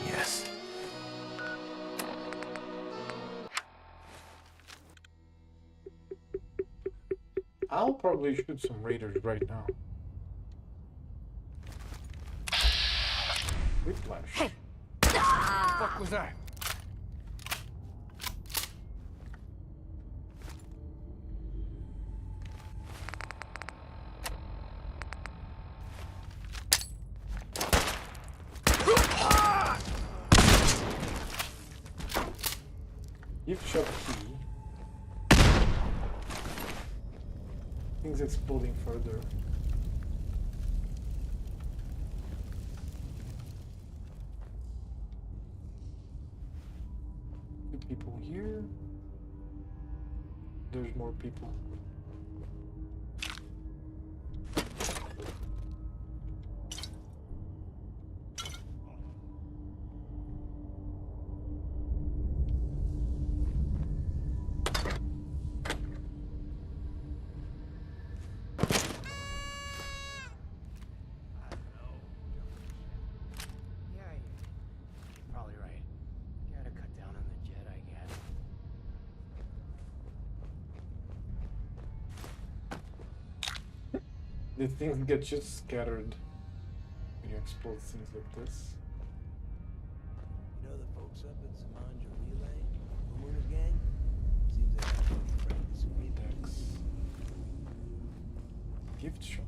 Yes. I'll probably shoot some raiders right now. Whiplash. Hey! What the fuck was that? Gift shop key. Things exploding further. Two people here. There's more people. The things get just scattered when you explode things like this. You know the folks up at Samanja Relay? Homeowners gang? Seems they have a practice agreement. Gift shop.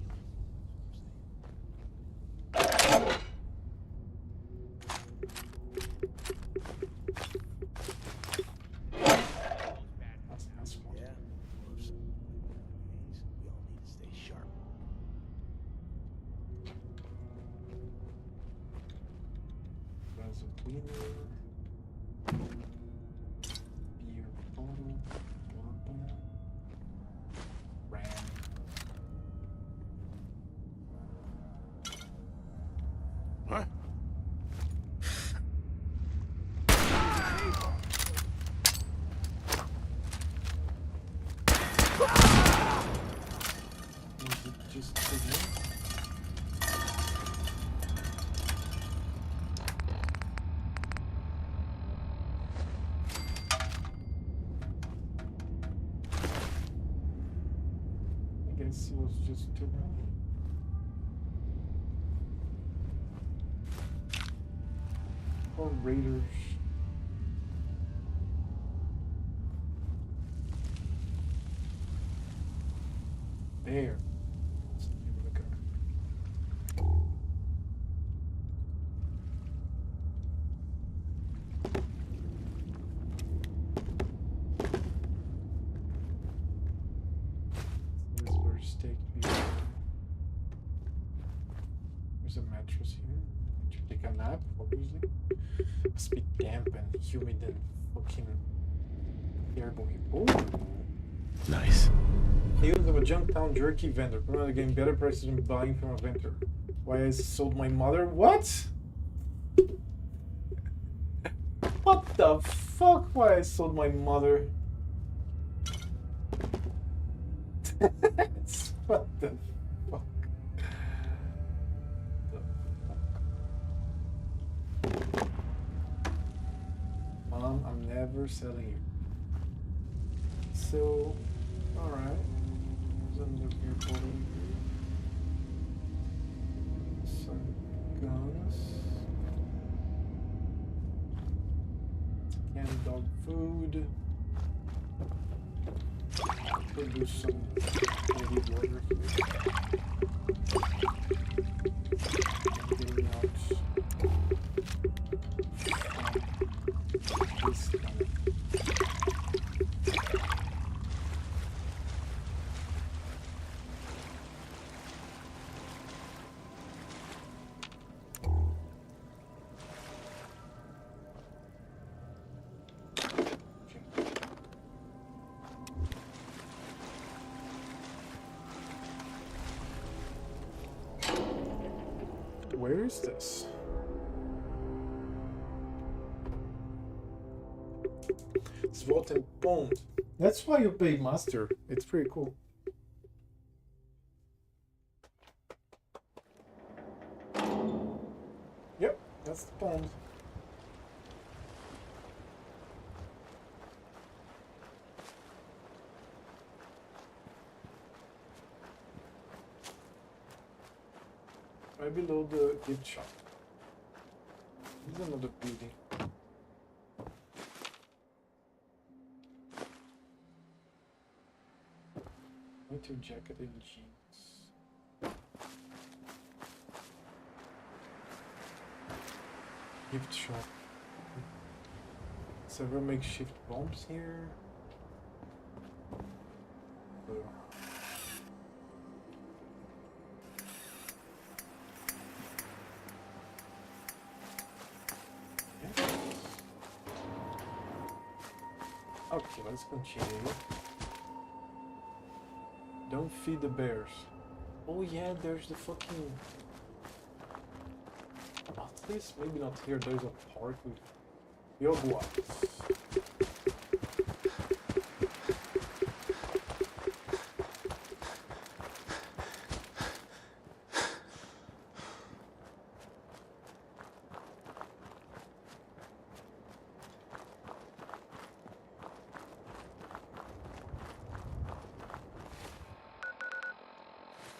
It was just too many. Or raiders. There. That's the name of the guy. Steak beer. There's a mattress here. Should take a nap, obviously. Must be damp and humid and fucking terrible here. Oh! Nice. News of a Junktown jerky vendor. Probably getting better prices than buying from a vendor. Why I sold my mother? What? What the fuck? Why I sold my mother? What the fuck? Mom, I'm never selling you. So, alright. There's another airport over here. Some guns. Canned dog food. Produce some maybe water here. Getting out this is this? SWAT and Pond. That's why you pay master. It's pretty cool. Yep, that's the pond. Right below the gift shop. There's another building. Winter jacket and jeans. Gift shop. Several makeshift bombs here. Okay, let's continue. Don't feed the bears. Oh yeah, there's the fucking... Not this? Maybe not here. There's a park with jaguars.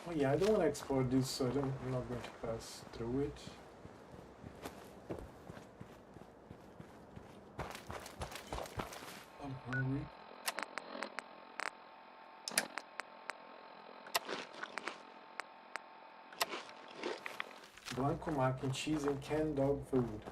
Oh yeah, I don't want to explore this, so I'm not going to pass through it. I'm hungry. Blanco mac and cheese and canned dog food.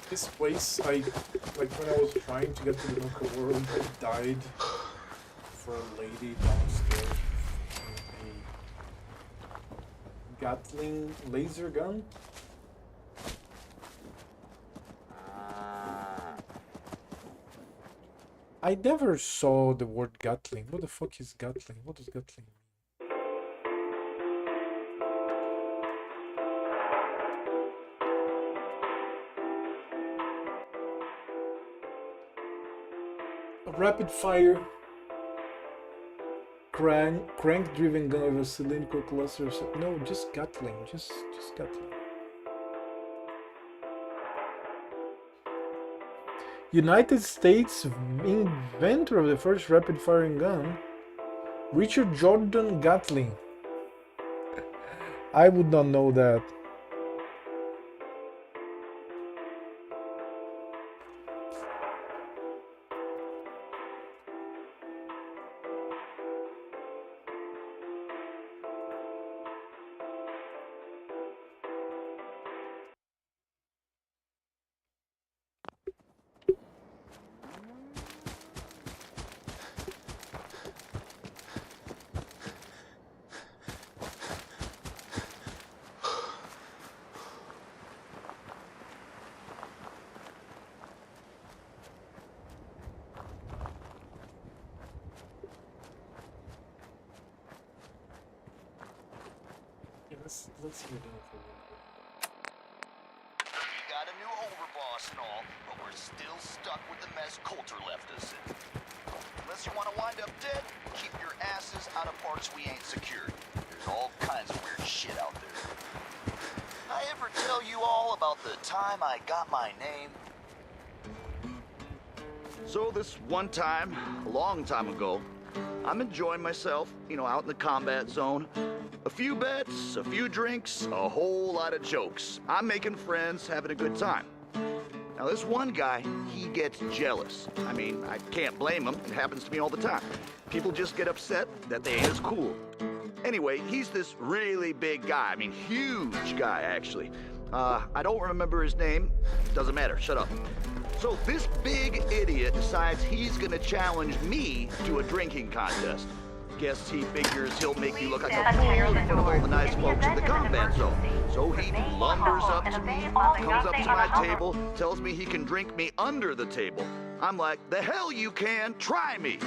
This place, like when I was trying to get to the Nuka world, I died for a lady downstairs with a Gatling laser gun. I never saw the word Gatling. What the fuck is Gatling? What does Gatling mean? Rapid fire crank driven gun with a cylindrical cluster. No, just Gatling. Just Gatling. United States inventor of the first rapid firing gun, Richard Jordan Gatling. I would not know that. Let's hear that for a little bit. We got a new overboss and all, but we're still stuck with the mess Coulter left us in. Unless you want to wind up dead, keep your asses out of parts we ain't secured. There's all kinds of weird shit out there. I ever tell you all about the time I got my name? So this one time, a long time ago, I'm enjoying myself, you know, out in the combat zone. A few bets, a few drinks, a whole lot of jokes. I'm making friends, having a good time. Now, this one guy, he gets jealous. I mean, I can't blame him. It happens to me all the time. People just get upset that they ain't as cool. Anyway, he's this really big guy. I mean, huge guy, actually. I don't remember his name. Doesn't matter. Shut up. So this big idiot decides he's gonna challenge me to a drinking contest. Guess he figures he'll make you look like a fool in front of all the nice folks in the combat zone. So he lumbers up to me, comes up to my table, tells me he can drink me under the table. I'm like, the hell you can, try me.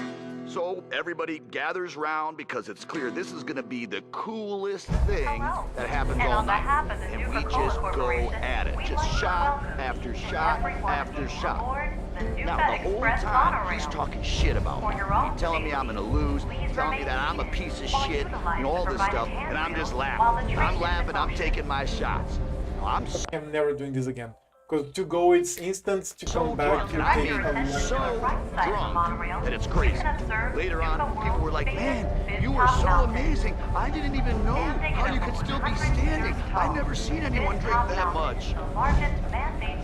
So everybody gathers round because it's clear this is gonna be the coolest thing that happens all night. And we just go at it, just shot after shot after shot. Now, the whole time, he's talking shit about me. He's telling me I'm gonna lose, telling me that I'm a piece of shit, and all this stuff, and I'm just laughing. I'm laughing, I'm taking my shots. I'm never doing this again. Because to go, it's instant. To come back, you take a long so time. drunk that it's crazy. Later on, people were like, man, you were so amazing. I didn't even know how you could still be standing. I've never seen anyone drink that much.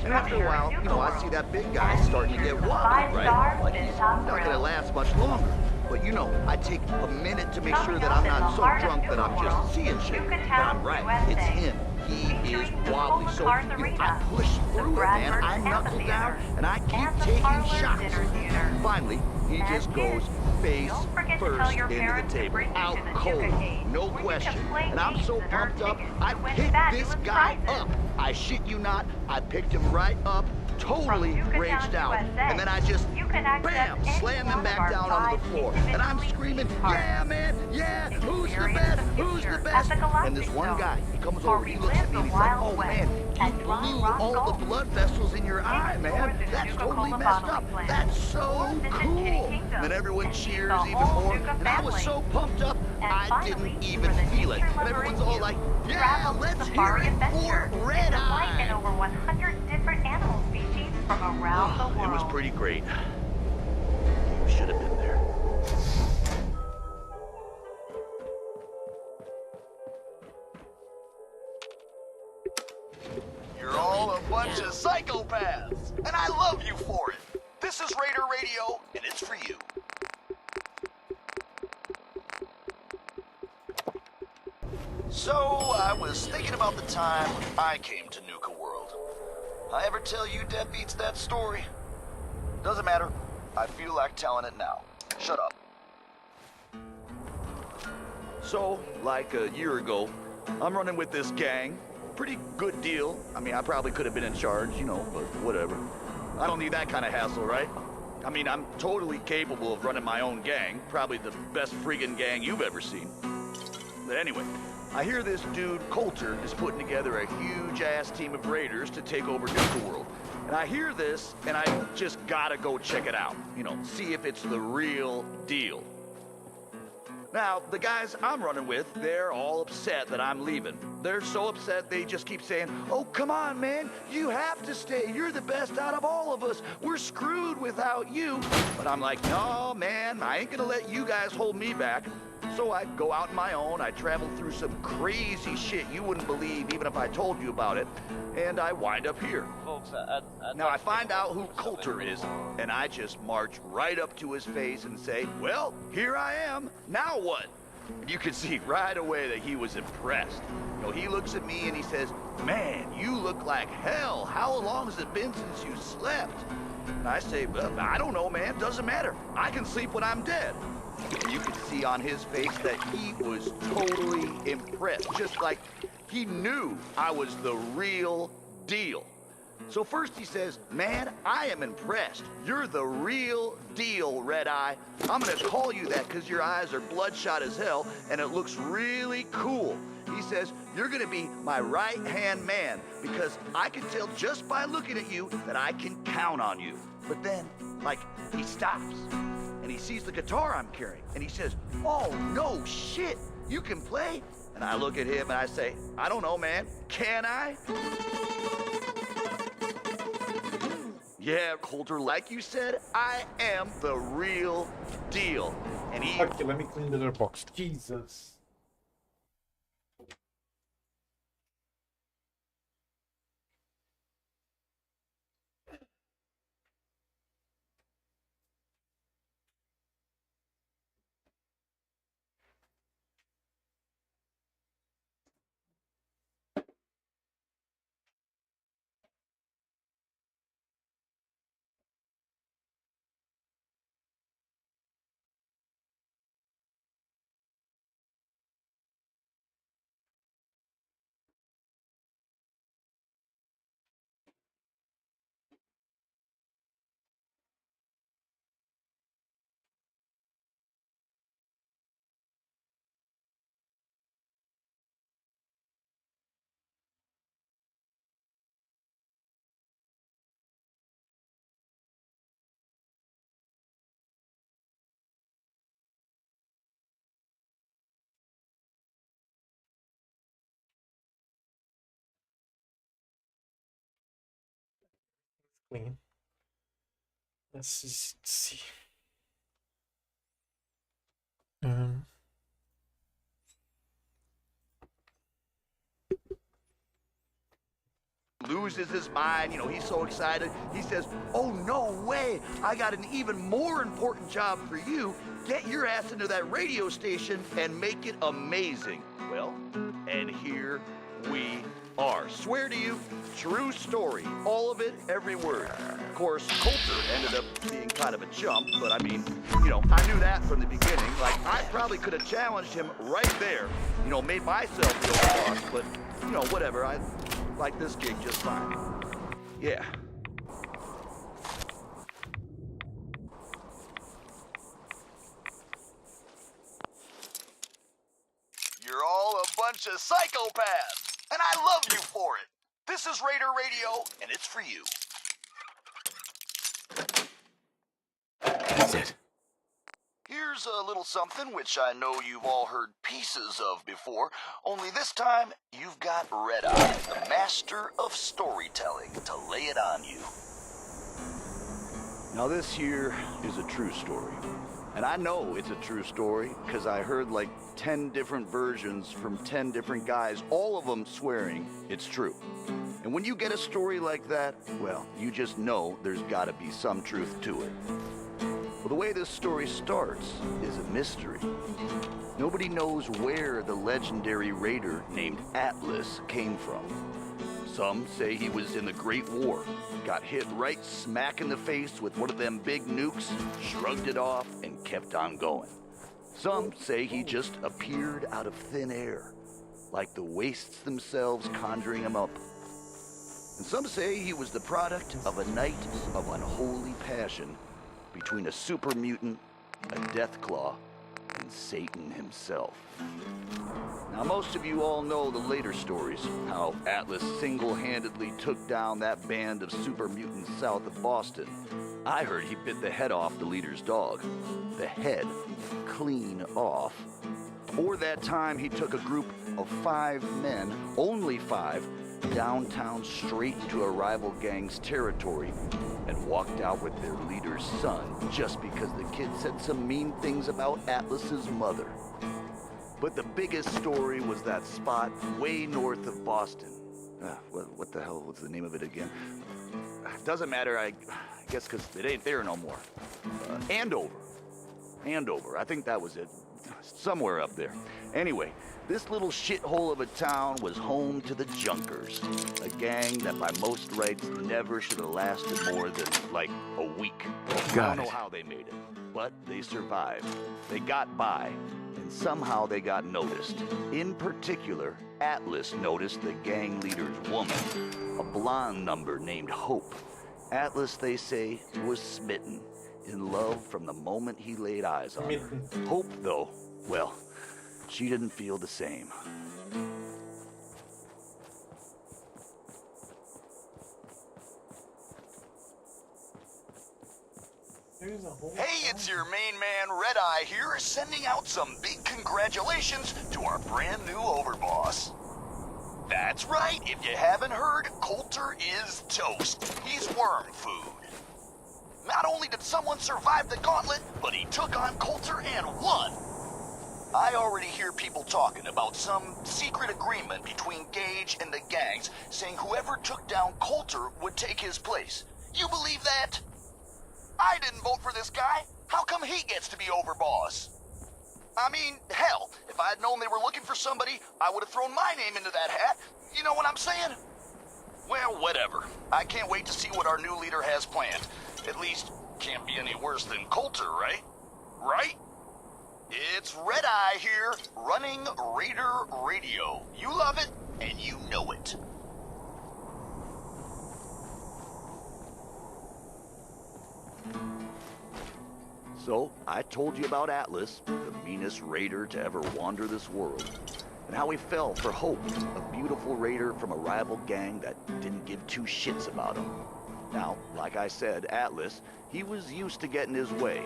And after a while, you know, I see that big guy starting to get wobbly, right? Like he's not gonna last much longer. But you know, I take a minute to make sure that I'm not so drunk that I'm just seeing shit. But I'm right, it's him. He is wobbly, so I push through it, man. I knuckle down, and I keep taking shots. Finally, he just goes face first into the table, out cold, no question. And I'm so pumped up, I pick this guy up. I shit you not, I picked him right up, totally raged out, and then I just, bam, slam him back down on the floor. And I'm screaming, yeah, man, yeah, who's the best, who's the best? And this one guy, he comes over, he looks at me, and he's like, oh, man, you blew all the blood vessels in your eye, man. That's totally messed up. That's so cool. And then everyone cheers even more, and I was so pumped up, I didn't even feel it. And everyone's all like, yeah, let's hear it for Red Eye. In over 100 different animal species from around the world. It was pretty great. You should have been there. You're all a bunch of psychopaths, and I love you for it. This is Raider Radio, and it's for you. So, I was thinking about the time I came to Nuka World. I ever tell you deadbeats that story? Doesn't matter. I feel like telling it now. Shut up. So, like a year ago, I'm running with this gang. Pretty good deal. I mean, I probably could have been in charge, you know, but whatever. I don't need that kind of hassle, right? I mean, I'm totally capable of running my own gang. Probably the best friggin' gang you've ever seen. But anyway, I hear this dude, Coulter, is putting together a huge-ass team of raiders to take over Nuka World. And I hear this, and I just gotta go check it out. You know, see if it's the real deal. Now, the guys I'm running with, they're all upset that I'm leaving. They're so upset they just keep saying, oh, come on, man, you have to stay. You're the best out of all of us. We're screwed without you. But I'm like, no, man, I ain't gonna let you guys hold me back. So I go out on my own, I travel through some crazy shit you wouldn't believe even if I told you about it, and I wind up here. Folks, Now I find out who Coulter is, and I just march right up to his face and say, well, here I am, now what? And you could see right away that he was impressed. You know, he looks at me and he says, man, you look like hell. How long has it been since you slept? And I say, well, I don't know, man, doesn't matter. I can sleep when I'm dead. You could see on his face that he was totally impressed, just like he knew I was the real deal. So first he says, man, I am impressed. You're the real deal, Red Eye. I'm gonna call you that because your eyes are bloodshot as hell and it looks really cool. He says, you're gonna be my right-hand man because I can tell just by looking at you that I can count on you. But then, like, he stops. And he sees the guitar I'm carrying, and he says, oh, no shit, you can play? And I look at him and I say, I don't know, man, can I? Yeah, Coulter, like you said, I am the real deal. And he... Okay, let me clean the other box. Jesus. clean. Let's see. Loses his mind, you know, he's so excited. He says, "Oh, no way, I got an even more important job for you. Get your ass into that radio station and make it amazing." Well, and here we are. Swear to you, true story. All of it, every word. Of course, Coulter ended up being kind of a chump, but I mean, you know, I knew that from the beginning. Like, I probably could have challenged him right there, you know, made myself the boss, but, you know, whatever. I like this gig just fine. Yeah. You're all a bunch of psychopaths, and I love you for it. This is Raider Radio, and it's for you. That's it. Here's a little something which I know you've all heard pieces of before, only this time you've got Red Eye, the master of storytelling, to lay it on you. Now this here is a true story. And I know it's a true story because I heard like 10 different versions from 10 different guys, all of them swearing it's true. And when you get a story like that, well, you just know there's gotta be some truth to it. Well, the way this story starts is a mystery. Nobody knows where the legendary raider named Atlas came from. Some say he was in the Great War, got hit right smack in the face with one of them big nukes, shrugged it off, and kept on going. Some say he just appeared out of thin air, like the wastes themselves conjuring him up. And some say he was the product of a night of unholy passion between a super mutant, a Deathclaw, and Satan himself. Now, most of you all know the later stories, how Atlas single-handedly took down that band of super mutants south of Boston. I heard he bit the head off the leader's dog. The head clean off. Or that time he took a group of 5 men, only 5, downtown straight into a rival gang's territory and walked out with their leader's son just because the kid said some mean things about Atlas's mother. But the biggest story was that spot way north of Boston. What the hell was the name of it again? Doesn't matter, I guess because it ain't there no more. Andover. Andover, I think that was it. Somewhere up there. Anyway, this little shithole of a town was home to the Junkers, a gang that by most rights never should have lasted more than, like, a week. I don't know how they made it, but they survived. They got by, and somehow they got noticed. In particular, Atlas noticed the gang leader's woman, a blonde number named Hope. Atlas, they say, was smitten, in love from the moment he laid eyes on her. Hope, though, well, she didn't feel the same. Hey, it's your main man, Red Eye here, sending out some big congratulations to our brand new overboss. That's right, if you haven't heard, Coulter is toast. He's worm food. Not only did someone survive the gauntlet, but he took on Coulter and won. I already hear people talking about some secret agreement between Gage and the gangs, saying whoever took down Coulter would take his place. You believe that? I didn't vote for this guy. How come he gets to be overboss? I mean, hell, if I had known they were looking for somebody, I would have thrown my name into that hat. You know what I'm saying? Well, whatever. I can't wait to see what our new leader has planned. At least, can't be any worse than Coulter, right? Right? It's Red Eye here, running Raider Radio. You love it, and you know it. So, I told you about Atlas, the meanest raider to ever wander this world, and how he fell for Hope, a beautiful raider from a rival gang that didn't give 2 shits about him. Now, like I said, Atlas, he was used to getting his way,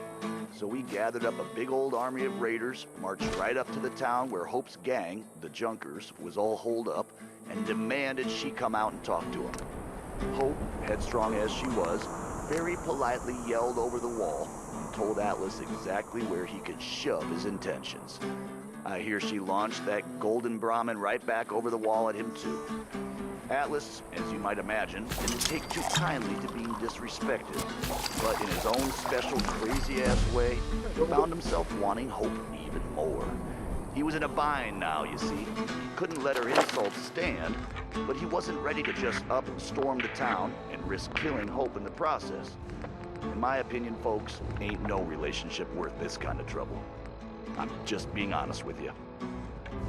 so we gathered up a big old army of raiders, marched right up to the town where Hope's gang, the Junkers, was all holed up, and demanded she come out and talk to him. Hope, headstrong as she was, very politely yelled over the wall and told Atlas exactly where he could shove his intentions. I hear she launched that golden Brahmin right back over the wall at him too. Atlas, as you might imagine, didn't take too kindly to being disrespected, but in his own special crazy-ass way, found himself wanting Hope even more. He was in a bind now, you see. He couldn't let her insults stand, but he wasn't ready to just up and storm the town and risk killing Hope in the process. In my opinion, folks, ain't no relationship worth this kind of trouble. I'm just being honest with you.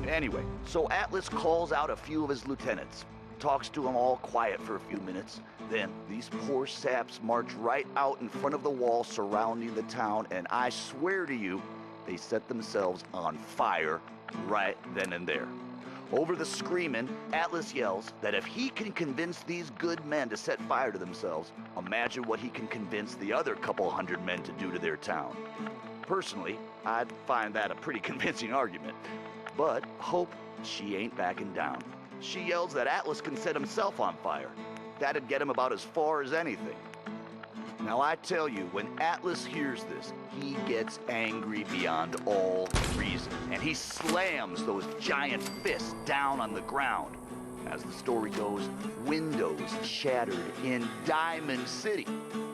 Anyway, so Atlas calls out a few of his lieutenants, talks to them all quiet for a few minutes. Then these poor saps march right out in front of the wall surrounding the town, and I swear to you, they set themselves on fire right then and there. Over the screaming, Atlas yells that if he can convince these good men to set fire to themselves, imagine what he can convince the other couple hundred men to do to their town. Personally, I'd find that a pretty convincing argument. But Hope, she ain't backing down. She yells that Atlas can set himself on fire. That'd get him about as far as anything. Now I tell you, when Atlas hears this, he gets angry beyond all reason, and he slams those giant fists down on the ground. As the story goes, windows shattered in Diamond City,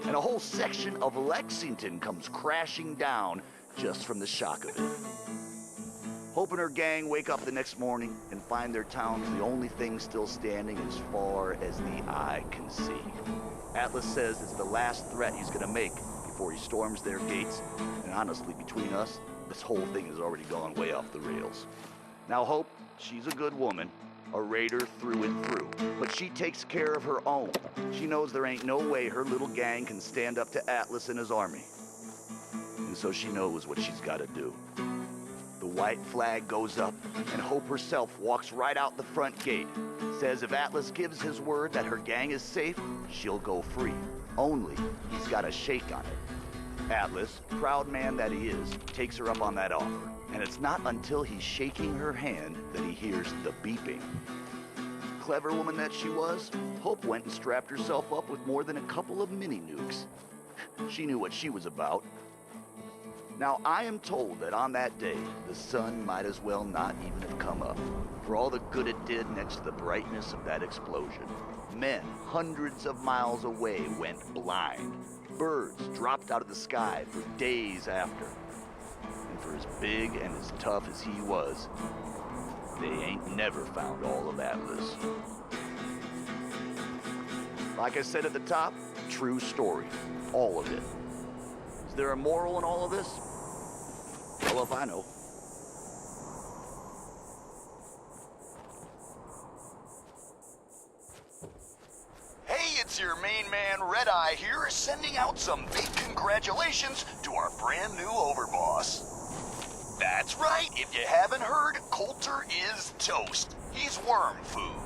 and a whole section of Lexington comes crashing down just from the shock of it. Hope and her gang wake up the next morning and find their town's the only thing still standing as far as the eye can see. Atlas says it's the last threat he's gonna make before he storms their gates, and honestly, between us, this whole thing has already gone way off the rails. Now Hope, she's a good woman, a raider through and through, but she takes care of her own. She knows there ain't no way her little gang can stand up to Atlas and his army. And so she knows what she's gotta do. The white flag goes up, and Hope herself walks right out the front gate. Says if Atlas gives his word that her gang is safe, she'll go free. Only, he's got a shake on it. Atlas, proud man that he is, takes her up on that offer. And it's not until he's shaking her hand that he hears the beeping. Clever woman that she was, Hope went and strapped herself up with more than a couple of mini nukes. She knew what she was about. Now, I am told that on that day, the sun might as well not even have come up, for all the good it did next to the brightness of that explosion. Men hundreds of miles away went blind. Birds dropped out of the sky for days after. And for as big and as tough as he was, they ain't never found all of Atlas. Like I said at the top, true story, all of it. Is there a moral in all of this? Well, if I know. Hey, it's your main man Red Eye here, sending out some big congratulations to our brand new overboss. That's right, if you haven't heard, Coulter is toast. He's worm food.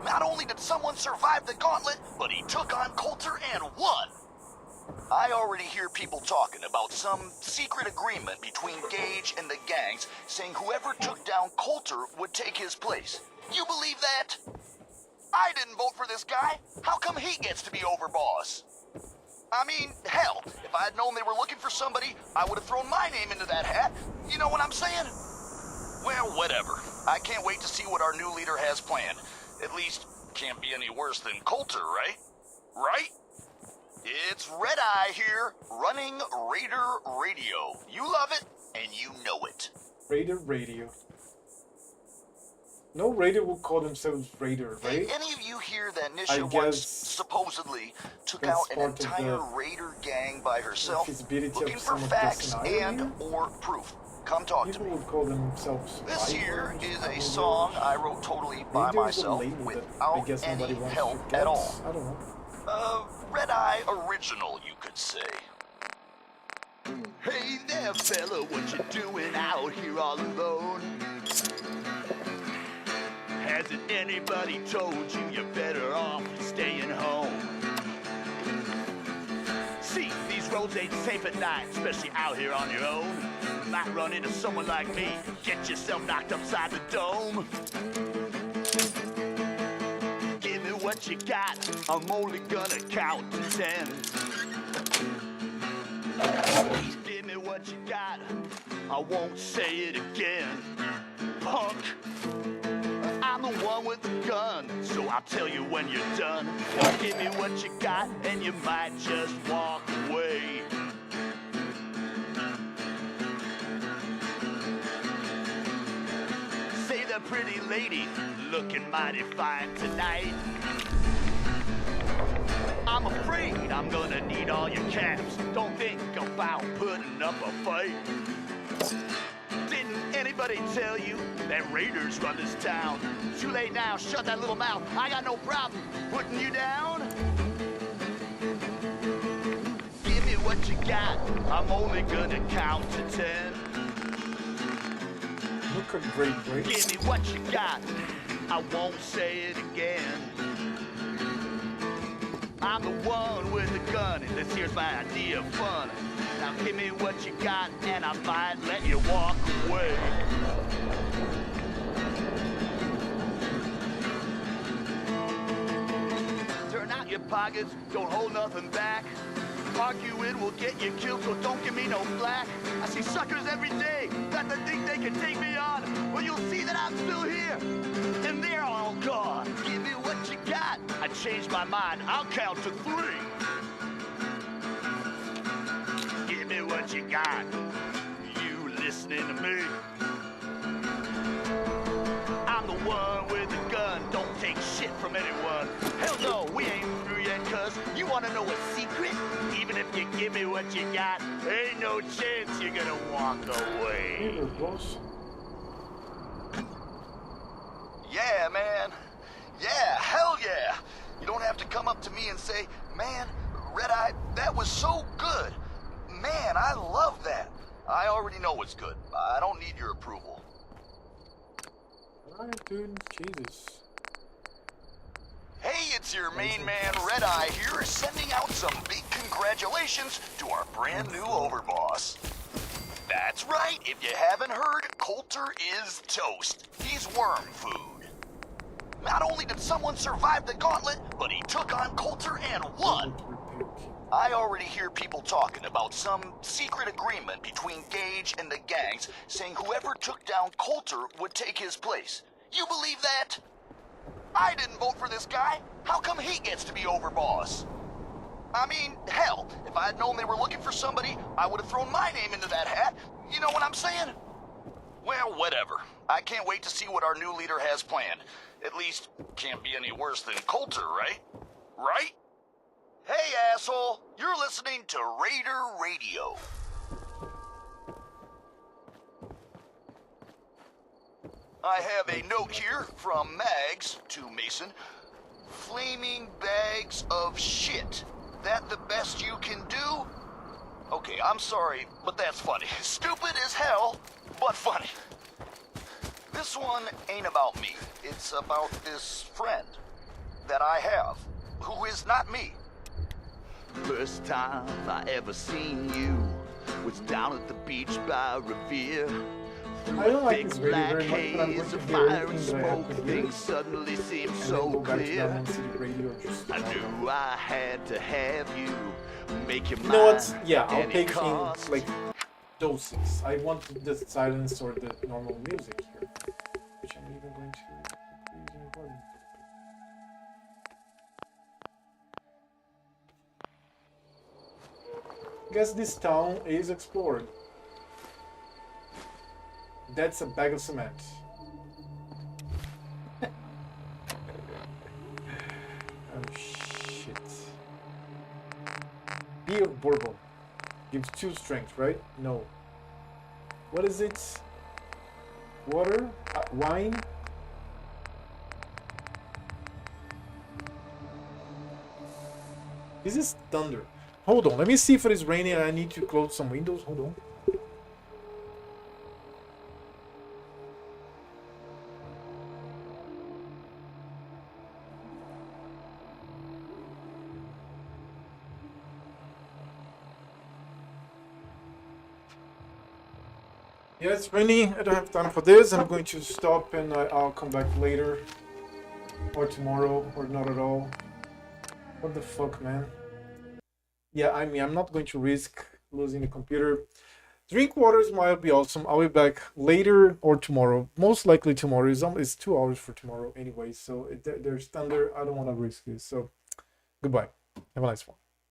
Not only did someone survive the gauntlet, but he took on Coulter and won. I already hear people talking about some secret agreement between Gage and the gangs saying whoever took down Coulter would take his place. You believe that? I didn't vote for this guy. How come he gets to be overboss? I mean, hell, if I had known they were looking for somebody, I would have thrown my name into that hat. You know what I'm saying? Well, whatever. I can't wait to see what our new leader has planned. At least, can't be any worse than Coulter, right? Right? It's Red Eye here, running Raider Radio. You love it, and you know it. Raider Radio. No Raider will call themselves Raider, right? Did any of you hear that Nisha once supposedly took out an entire Raider gang by herself, looking for facts and or proof? Come talk to me. Would call themselves this here is a song I wrote totally by myself without any help at all. I don't know. Red Eye original, you could say. Hey there, fella, what you doing out here all alone? Hasn't anybody told you you're better off staying home? See, these roads ain't safe at night, especially out here on your own. You might run into someone like me, get yourself knocked upside the dome. Give me what you got. I'm only gonna count to 10. Please give me what you got. I won't say it again. Punk. I'm the one with the gun, so I'll tell you when you're done. Now give me what you got, and you might just walk away. Say the pretty lady, looking mighty fine tonight. I'm afraid I'm gonna need all your caps. Don't think about putting up a fight. Didn't anybody tell you that raiders run this town? Too late now, shut that little mouth. I got no problem putting you down. Give me what you got. I'm only gonna count to 10. Look at great breaks. Give me what you got. I won't say it again. I'm the one with the gun, and this here's my idea of fun. Now give me what you got, and I might let you walk away. Turn out your pockets, don't hold nothing back. Arguing will get you killed, so don't give me no flack. I see suckers every day that they think they can take me on. Well, you'll see that I'm still here, and they're all gone. Give me what you got. I changed my mind. I'll count to 3. Give me what you got. You listening to me? I'm the one with the gun. Don't take shit from anyone. Hell no, we ain't through yet, cuz you wanna know a secret? Even if you give me what you got, ain't no chance you're gonna walk away. Yeah, man. Yeah, hell yeah. You don't have to come up to me and say, man, Red-Eye, that was so good. Man, I love that. I already know it's good. I don't need your approval. Alright, dude. Jesus. Hey, it's your main man, Red-Eye here, sending out some big congratulations to our brand new overboss. That's right, if you haven't heard, Coulter is toast. He's worm food. Not only did someone survive the gauntlet, but he took on Coulter and won. I already hear people talking about some secret agreement between Gage and the gangs, saying whoever took down Coulter would take his place. You believe that? I didn't vote for this guy. How come he gets to be overboss? I mean, hell, if I had known they were looking for somebody, I would have thrown my name into that hat. You know what I'm saying? Well, whatever. I can't wait to see what our new leader has planned. At least, can't be any worse than Coulter, right? Right? Hey, asshole, you're listening to Raider Radio. I have a note here from Mags to Mason. Flaming bags of shit. That the best you can do? Okay, I'm sorry, but that's funny. Stupid as hell, but funny. This one ain't about me. It's about this friend that I have, who is not me. First time I ever seen you was down at the beach by Revere. I don't like this radio very much, but I'm going to hear Fire and everything that I have smoke, to hear. things suddenly seemed And then so go back to clear. Diamond City Radio. Just I knew I had to have you, make your you know what? mind. Yeah, I'll any take in cost. like doses. I want the silence or the normal music here, which I'm even going to use in recording. Guess this town is explored. That's a bag of cement. Oh shit. Beer bourbon. Gives 2 strength, right? No. What is it? Water? Wine? This is thunder. Hold on, let me see if it is raining and I need to close some windows. Hold on. Yeah, it's raining. I don't have time for this. I'm going to stop and I'll come back later. or tomorrow, or not at all. What the fuck, man? Yeah, I mean, I'm not going to risk losing the computer. Drink waters might be awesome. I'll be back later or tomorrow. Most likely tomorrow. It's 2 hours for tomorrow anyway, so there's thunder. I don't want to risk this. So, goodbye. Have a nice one.